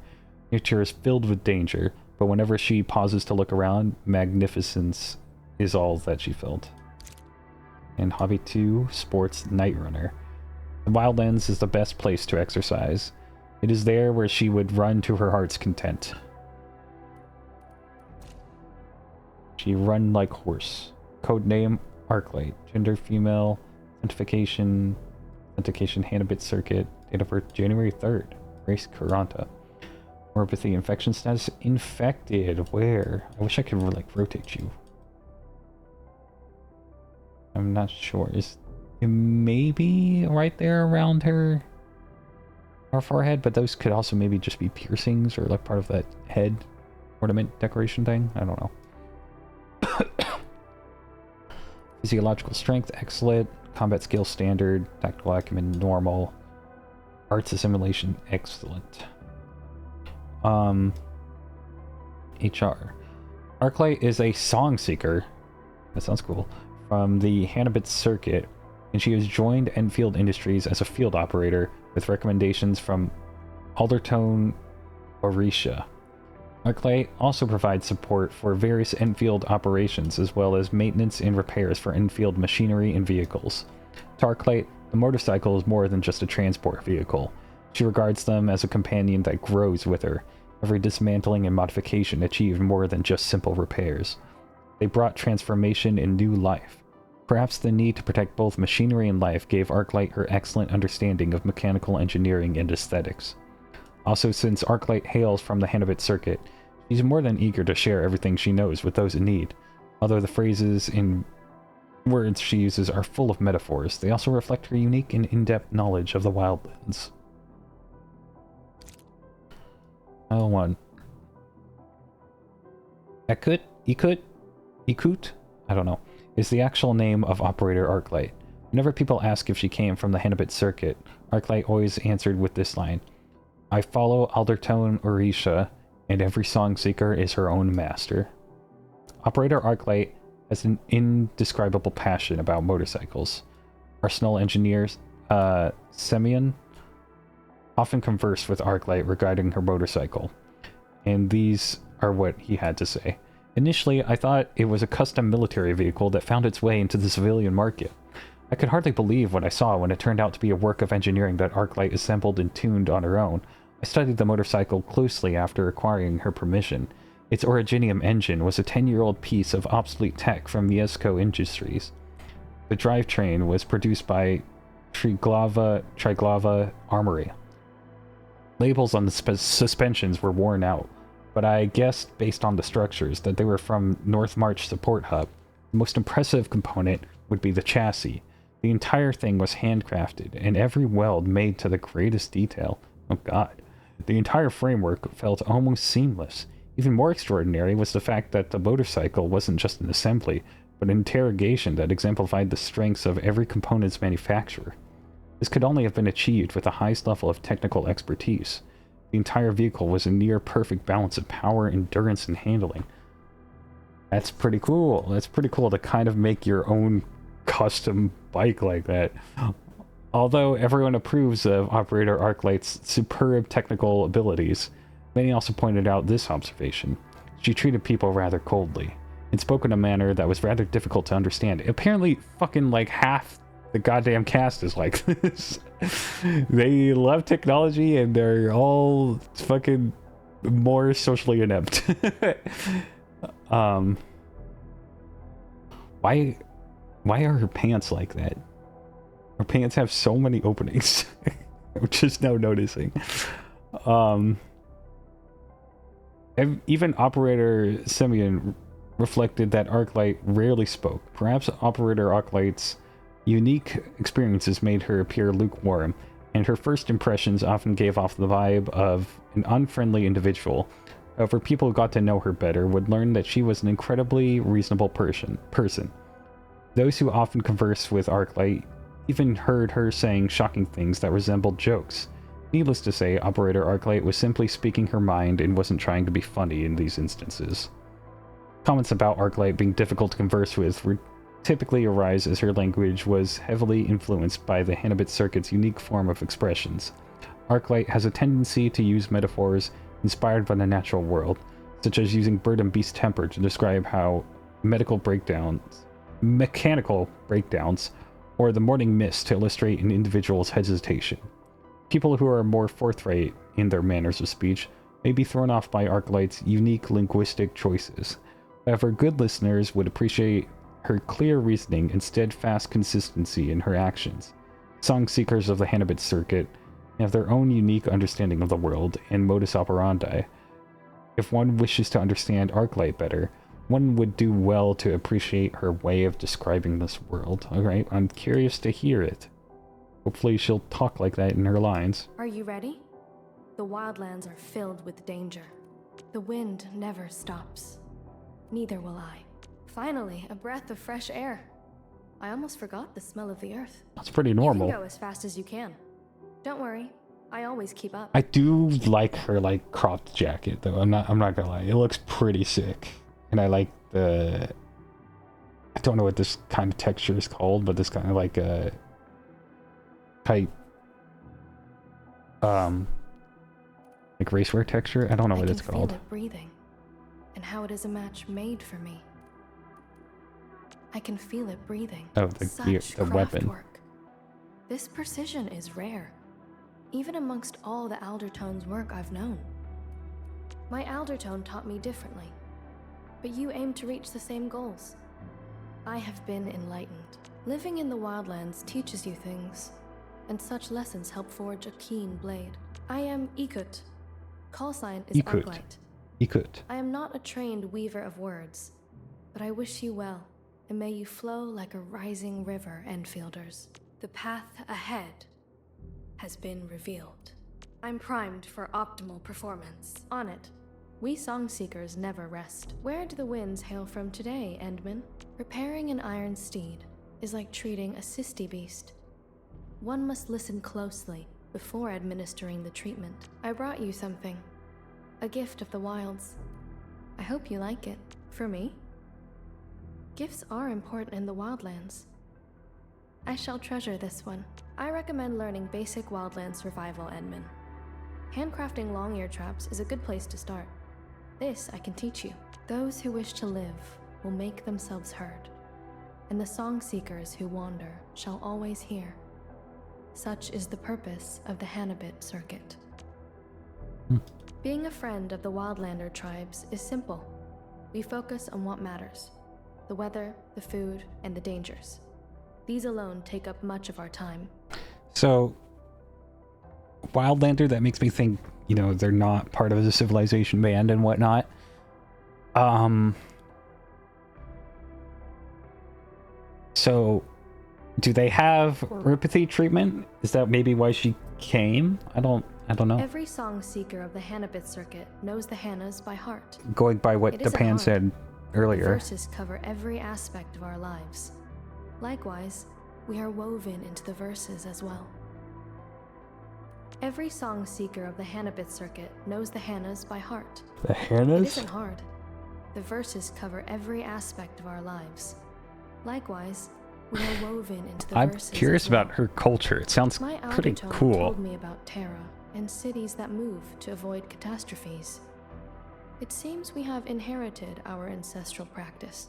Nature is filled with danger, but whenever she pauses to look around, magnificence is all that she felt. And hobby 2, sports, night runner. The wildlands is the best place to exercise. It is there where she would run to her heart's content. She run like horse. Codename Arklight. Gender female. Authentication Hanabit circuit. Date of birth January 3rd. Race Karanta. Neuropathy infection status infected. Where? I wish I could like rotate you. I'm not sure. Is it maybe right there around her forehead, but those could also maybe just be piercings or like part of that head ornament decoration thing. I don't know. Physiological strength, excellent. Combat skill, standard. Tactical acumen, normal. Arts assimilation, excellent. HR. Arklight is a song seeker. That sounds cool. From the Hanabit circuit, and she has joined Endfield Industries as a field operator with recommendations from Aldertone Orisha. Arklight also provides support for various Endfield operations, as well as maintenance and repairs for Endfield machinery and vehicles. To Arklight, the motorcycle is more than just a transport vehicle. She regards them as a companion that grows with her. Every dismantling and modification achieved more than just simple repairs. They brought transformation and new life. Perhaps the need to protect both machinery and life gave Arklight her excellent understanding of mechanical engineering and aesthetics. Also, since Arklight hails from the Hanabit circuit, she's more than eager to share everything she knows with those in need. Although the phrases and words she uses are full of metaphors, they also reflect her unique and in-depth knowledge of the wildlands. One. Ikut? I don't know. Is the actual name of Operator Arklight. Whenever people ask if she came from the Hanabit circuit, Arklight always answered with this line: I follow Aldertone Orisha, and every song seeker is her own master. Operator Arklight has an indescribable passion about motorcycles. Arsenal engineer Semyon often conversed with Arklight regarding her motorcycle, and these are what he had to say. Initially, I thought it was a custom military vehicle that found its way into the civilian market. I could hardly believe what I saw when it turned out to be a work of engineering that Arklight assembled and tuned on her own. I studied the motorcycle closely after acquiring her permission. Its originium engine was a 10-year-old piece of obsolete tech from Miesco Industries. The drivetrain was produced by Triglava Armory. Labels on the suspensions were worn out, but I guessed, based on the structures, that they were from North March Support Hub. The most impressive component would be the chassis. The entire thing was handcrafted, and every weld made to the greatest detail. Oh god. The entire framework felt almost seamless. Even more extraordinary was the fact that the motorcycle wasn't just an assembly, but an interrogation that exemplified the strengths of every component's manufacturer. This could only have been achieved with the highest level of technical expertise. The entire vehicle was a near-perfect balance of power, endurance, and handling. That's pretty cool. That's pretty cool to kind of make your own custom bike like that. Although everyone approves of Operator Arklight's superb technical abilities, many also pointed out this observation. She treated people rather coldly, and spoke in a manner that was rather difficult to understand. Apparently, fucking like half the goddamn cast is like this. They love technology and they're all fucking more socially inept. Why are her pants like that? Her pants have so many openings. I'm just now noticing. Even Operator Semyon reflected that Arklight rarely spoke. Perhaps Operator Arklight's unique experiences made her appear lukewarm, and her first impressions often gave off the vibe of an unfriendly individual. However, people who got to know her better would learn that she was an incredibly reasonable person. Those who often conversed with Arklight even heard her saying shocking things that resembled jokes. Needless to say, Operator Arklight was simply speaking her mind and wasn't trying to be funny in these instances. Comments about Arklight being difficult to converse with were typically arise as her language was heavily influenced by the Hanabit Circuit's unique form of expressions. Arklight has a tendency to use metaphors inspired by the natural world, such as using bird and beast temper to describe how mechanical breakdowns, or the morning mist to illustrate an individual's hesitation. People who are more forthright in their manners of speech may be thrown off by Arklight's unique linguistic choices. However, good listeners would appreciate her clear reasoning and steadfast consistency in her actions. Song seekers of the Hanabit Circuit have their own unique understanding of the world and modus operandi. If one wishes to understand Arklight better, one would do well to appreciate her way of describing this world. Alright, I'm curious to hear it. Hopefully she'll talk like that in her lines. Are you ready? The wildlands are filled with danger. The wind never stops. Neither will I. Finally, a breath of fresh air. I almost forgot the smell of the earth. That's pretty normal. You can go as fast as you can. Don't worry, I always keep up. I do like her cropped jacket though. I'm not gonna lie. It looks pretty sick. And I like I don't know what this kind of texture is called, but this kind of tight racewear texture. I don't know what it's called. I can feel it breathing, and how it is a match made for me. I can feel it breathing. Oh, the weapon. Work. This precision is rare, even amongst all the Aldertone's work I've known. My Aldertone taught me differently, but you aim to reach the same goals. I have been enlightened. Living in the wildlands teaches you things, and such lessons help forge a keen blade. I am Ikut. Call sign is Arklight. Ikut. I am not a trained weaver of words, but I wish you well, and may you flow like a rising river, Enfielders. The path ahead has been revealed. I'm primed for optimal performance. On it, we song seekers never rest. Where do the winds hail from today, Endman? Repairing an iron steed is like treating a cysty beast. One must listen closely before administering the treatment. I brought you something. A gift of the wilds. I hope you like it. For me? Gifts are important in the wildlands. I shall treasure this one. I recommend learning basic wildland survival, Endman. Handcrafting long ear traps is a good place to start. This I can teach you. Those who wish to live will make themselves heard, and the song seekers who wander shall always hear. Such is the purpose of the Hanabit Circuit. Being a friend of the Wildlander tribes is simple. We focus on what matters: the weather, the food, and the dangers. These alone take up much of our time. So, Wildlander, that makes me think, you know, they're not part of the civilization band and whatnot. So, do they have Rypathy treatment? Is that maybe why she came? I don't know. Every song seeker of the Hanabit Circuit knows the Hannas by heart. Going by what Dapan said earlier. The verses cover every aspect of our lives. Likewise, we are woven into the verses as well. Every song seeker of the Hanabit Circuit knows the Hannas by heart. The Hannas? It isn't hard. The verses cover every aspect of our lives. Likewise, we are woven into the verses. I'm curious about her culture. It sounds pretty cool. Told me about Terra and cities that move to avoid catastrophes. It seems we have inherited our ancestral practice,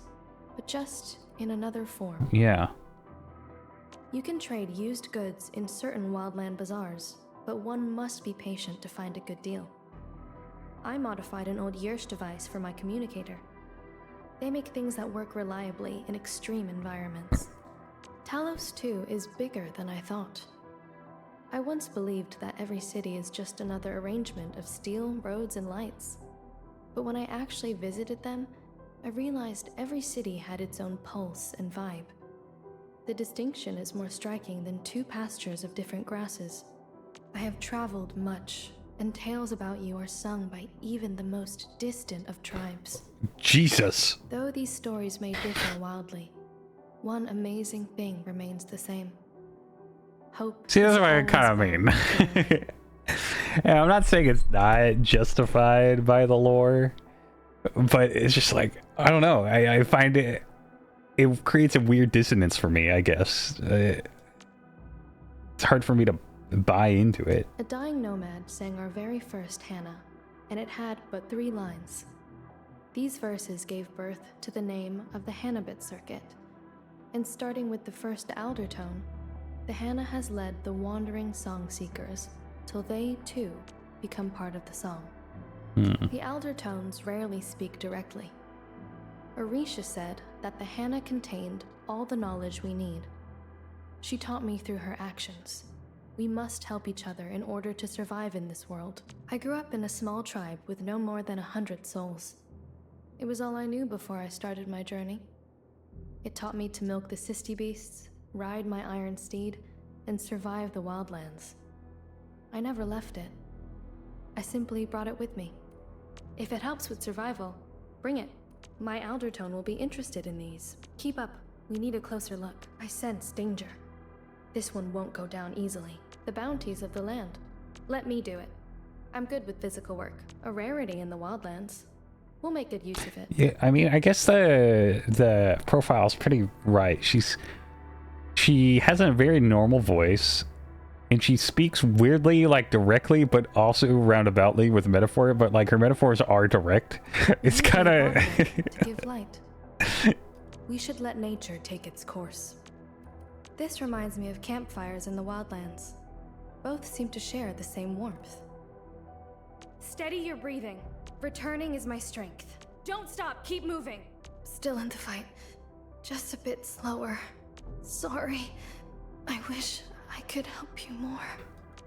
but just in another form. Yeah. You can trade used goods in certain wildland bazaars, but one must be patient to find a good deal. I modified an old Yersh device for my communicator. They make things that work reliably in extreme environments. Talos, too, is bigger than I thought. I once believed that every city is just another arrangement of steel, roads, and lights. But when I actually visited them, I realized every city had its own pulse and vibe. The distinction is more striking than two pastures of different grasses. I have traveled much, and tales about you are sung by even the most distant of tribes. Jesus. Though these stories may differ wildly, one amazing thing remains the same. Hope. See, that's what I kind of mean. And I'm not saying it's not justified by the lore, but it's just like, I don't know. I find it creates a weird dissonance for me, I guess. It's hard for me to buy into it. A dying nomad sang our very first Hannah, and it had but 3 lines. These verses gave birth to the name of the Hannabit Circuit, and starting with the first alder tone, the Hannah has led the wandering song seekers till they, too, become part of the song. The alder tones rarely speak directly. Orisha said that the Hannah contained all the knowledge we need. She taught me through her actions. We must help each other in order to survive in this world. I grew up in a small tribe with no more than 100 souls. It was all I knew before I started my journey. It taught me to milk the Sisti beasts, ride my iron steed, and survive the wildlands. I never left it. I simply brought it with me. If it helps with survival, bring it. My Aldertone will be interested in these. Keep up. We need a closer look. I sense danger. This one won't go down easily. The bounties of the land. Let me do it. I'm good with physical work. A rarity in the wildlands. We'll make good use of it. Yeah, I mean, I guess the profile's pretty right. She has a very normal voice, and she speaks weirdly, like, directly, but also roundaboutly with metaphor, but, like, her metaphors are direct. It's kind of... to give light. We should let nature take its course. This reminds me of campfires in the wildlands. Both seem to share the same warmth. Steady your breathing. Returning is my strength. Don't stop, keep moving. Still in the fight. Just a bit slower. Sorry. I wish I could help you more.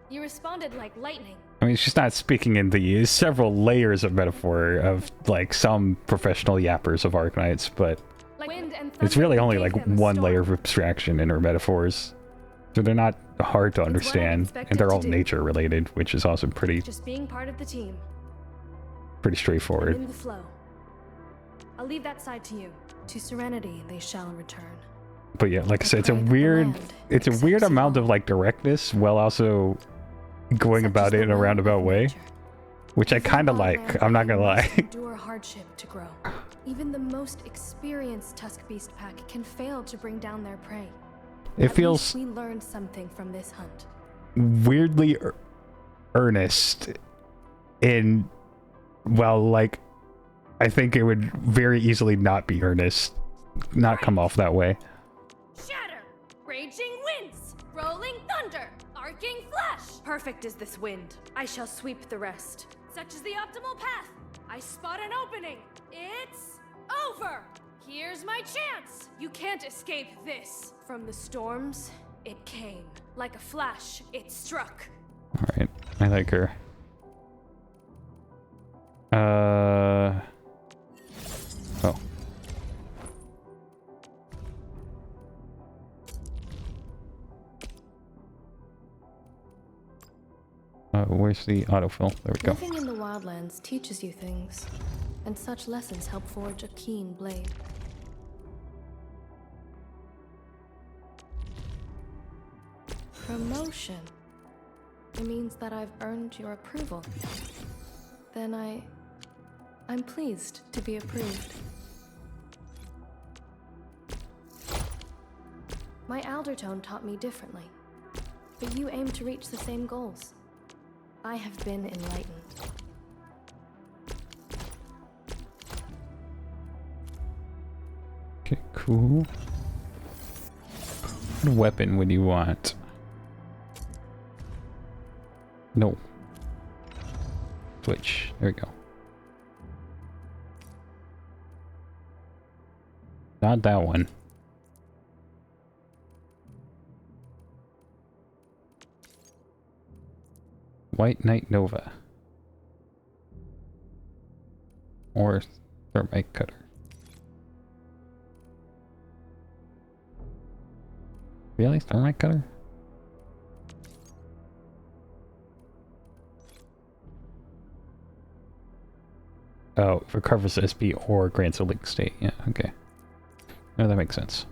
You responded like lightning. I mean, she's not speaking in the several layers of metaphor of, like, some professional yappers of Arknights, but it's really only, like, one layer of abstraction in her metaphors. So they're not hard to understand, and they're all nature related, which is also pretty... Just being part of the team. Pretty straightforward. In the flow. I'll leave that side to you. To serenity they shall return. But yeah, like I said, it's a weird amount of, like, directness while also going about it in a roundabout way, which I kind of like. I'm not gonna lie. Endure hardship to grow. Even the most experienced Tusk Beast pack can fail to bring down their prey. It feels we learned something from this hunt. Weirdly earnest in, well, like, I think it would very easily not be earnest, not come off that way. Shatter! Raging winds! Rolling thunder! Arcing flash! Perfect is this wind. I shall sweep the rest. Such is the optimal path. I spot an opening. It's over! Here's my chance! You can't escape this. From the storms, it came. Like a flash, it struck. Alright, I like her. Oh. Where's the autofill? There we go. Living in the wildlands teaches you things, and such lessons help forge a keen blade. Promotion. It means that I've earned your approval. Then I'm pleased to be approved. My Aldertone taught me differently, but you aim to reach the same goals. I have been enlightened. Okay, cool. What weapon would you want? No. Switch. There we go. Not that one. White Knight Nova. Or Thermite Cutter. Really? Thermite cutter? Oh, recovers SP or grants a link state. Yeah, okay. No, that makes sense.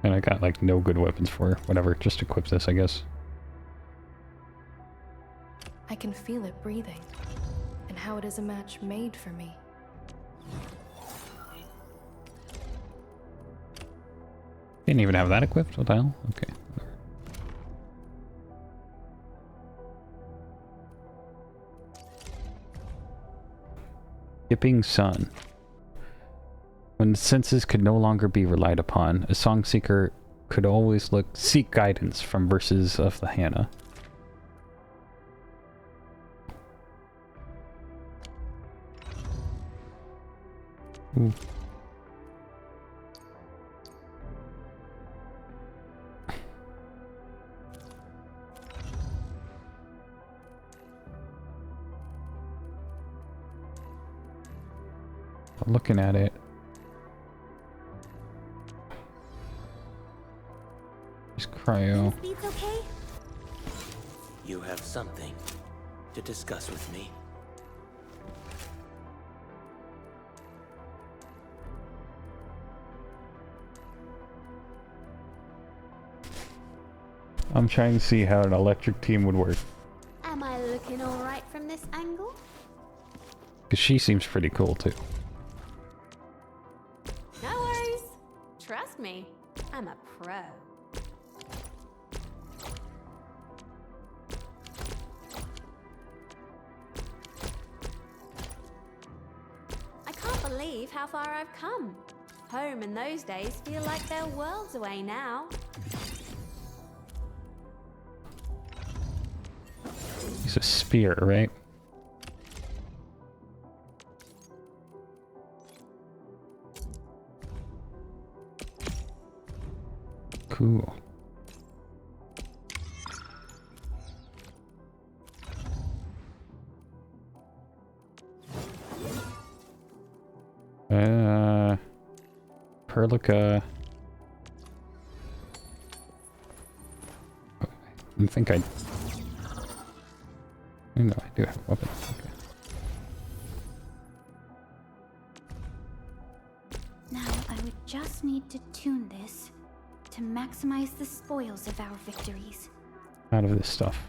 And I got like no good weapons for her. Whatever, just equip this, I guess. I can feel it breathing, and how it is a match made for me. Didn't even have that equipped? What the hell? Okay, whatever. Skipping Sun. When the senses could no longer be relied upon, a song seeker could always seek guidance from verses of the Hannah. Ooh. Looking at it. Just cryo. Speed's okay? You have something to discuss with me. I'm trying to see how an electric team would work. Am I looking alright from this angle? Because she seems pretty cool too. No worries. Trust me, I'm a pro. I can't believe how far I've come. Home in those days feel like they're worlds away now. He's a spear, right? Cool. Perlica. I think I... No, I do have a weapon. Okay. Now, I would just need to tune this to maximize the spoils of our victories. Out of this stuff.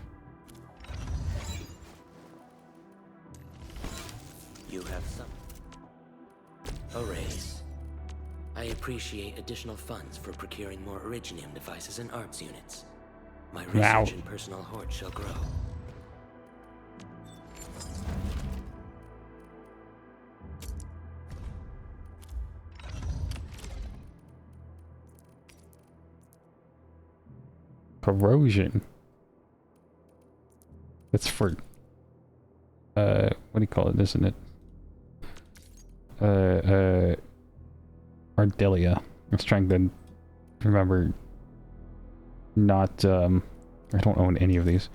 You have some. A raise. I appreciate additional funds for procuring more Originium devices and arts units. My research and personal hoard shall grow. Corrosion. That's for what do you call it, isn't it? Ardelia. I was trying to remember not I don't own any of these.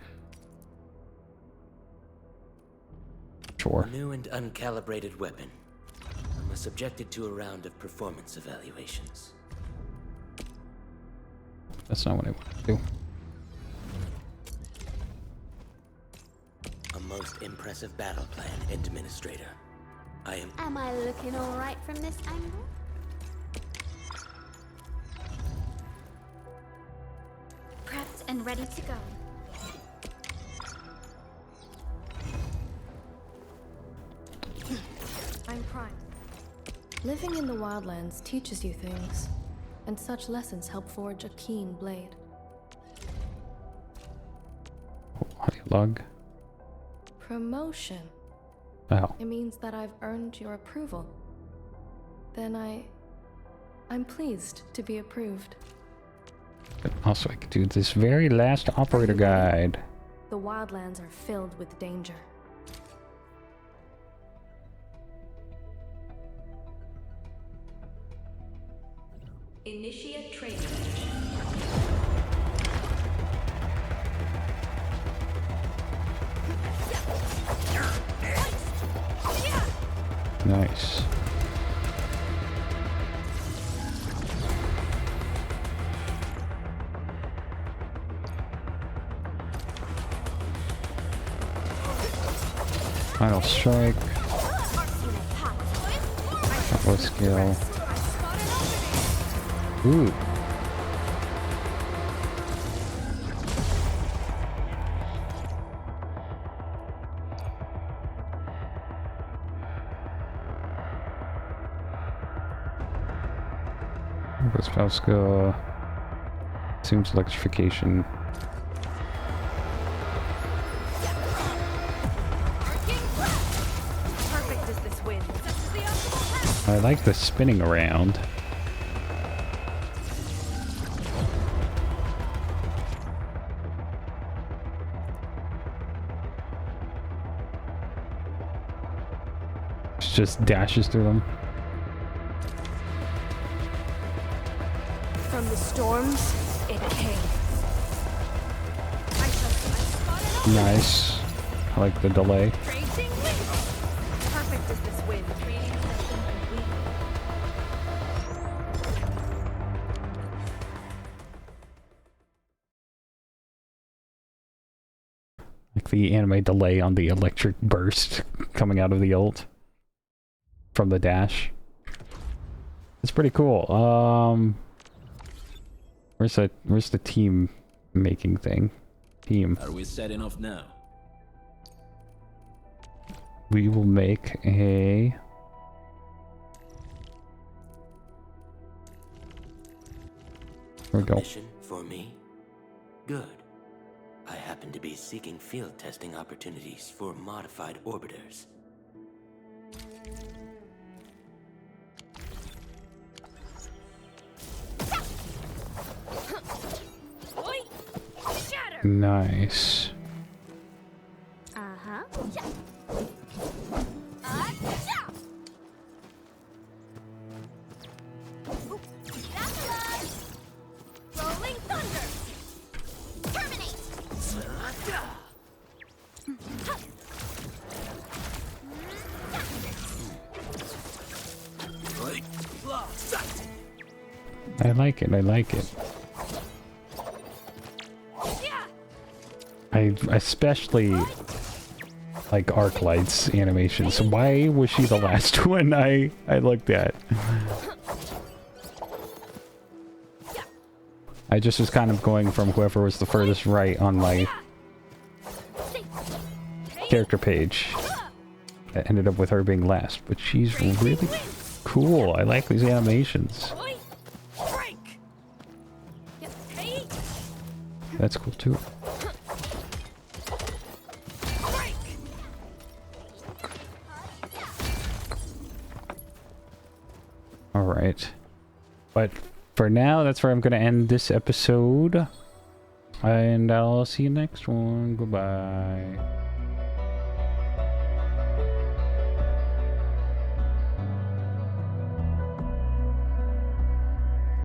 Sure. New and uncalibrated weapon. I was subjected to a round of performance evaluations. That's not what I want to do. A most impressive battle plan, Administrator. Am I looking alright from this angle? Prepped and ready to go. I'm primed. Living in the wildlands teaches you things, and such lessons help forge a keen blade. Audio log. Promotion. Oh. It means that I've earned your approval. Then I'm pleased to be approved. But also I could do this very last operator guide. The wildlands are filled with danger. Initiate training. Nice. Final strike. Combo skill. Ooh. Spell skill. Assumes electrification. I like the spinning around. It just dashes through them. From the storms, it came. Nice. I like the delay. Perfect as this wind. Like the anime delay on the electric burst coming out of the ult from the dash. It's pretty cool. Where's the team making thing? Team. Are we setting off now? We will make a... There we go. Mission for me? Good. I happen to be seeking field testing opportunities for modified orbiters. Nice. Uh-huh. Rolling thunder. Terminate. I like it, I like it. I especially like Arknights animations. Why was she the last one I looked at? I just was kind of going from whoever was the furthest right on my character page. That ended up with her being last, but she's really cool. I like these animations. That's cool too. Alright. But for now, that's where I'm going to end this episode. And I'll see you next one. Goodbye.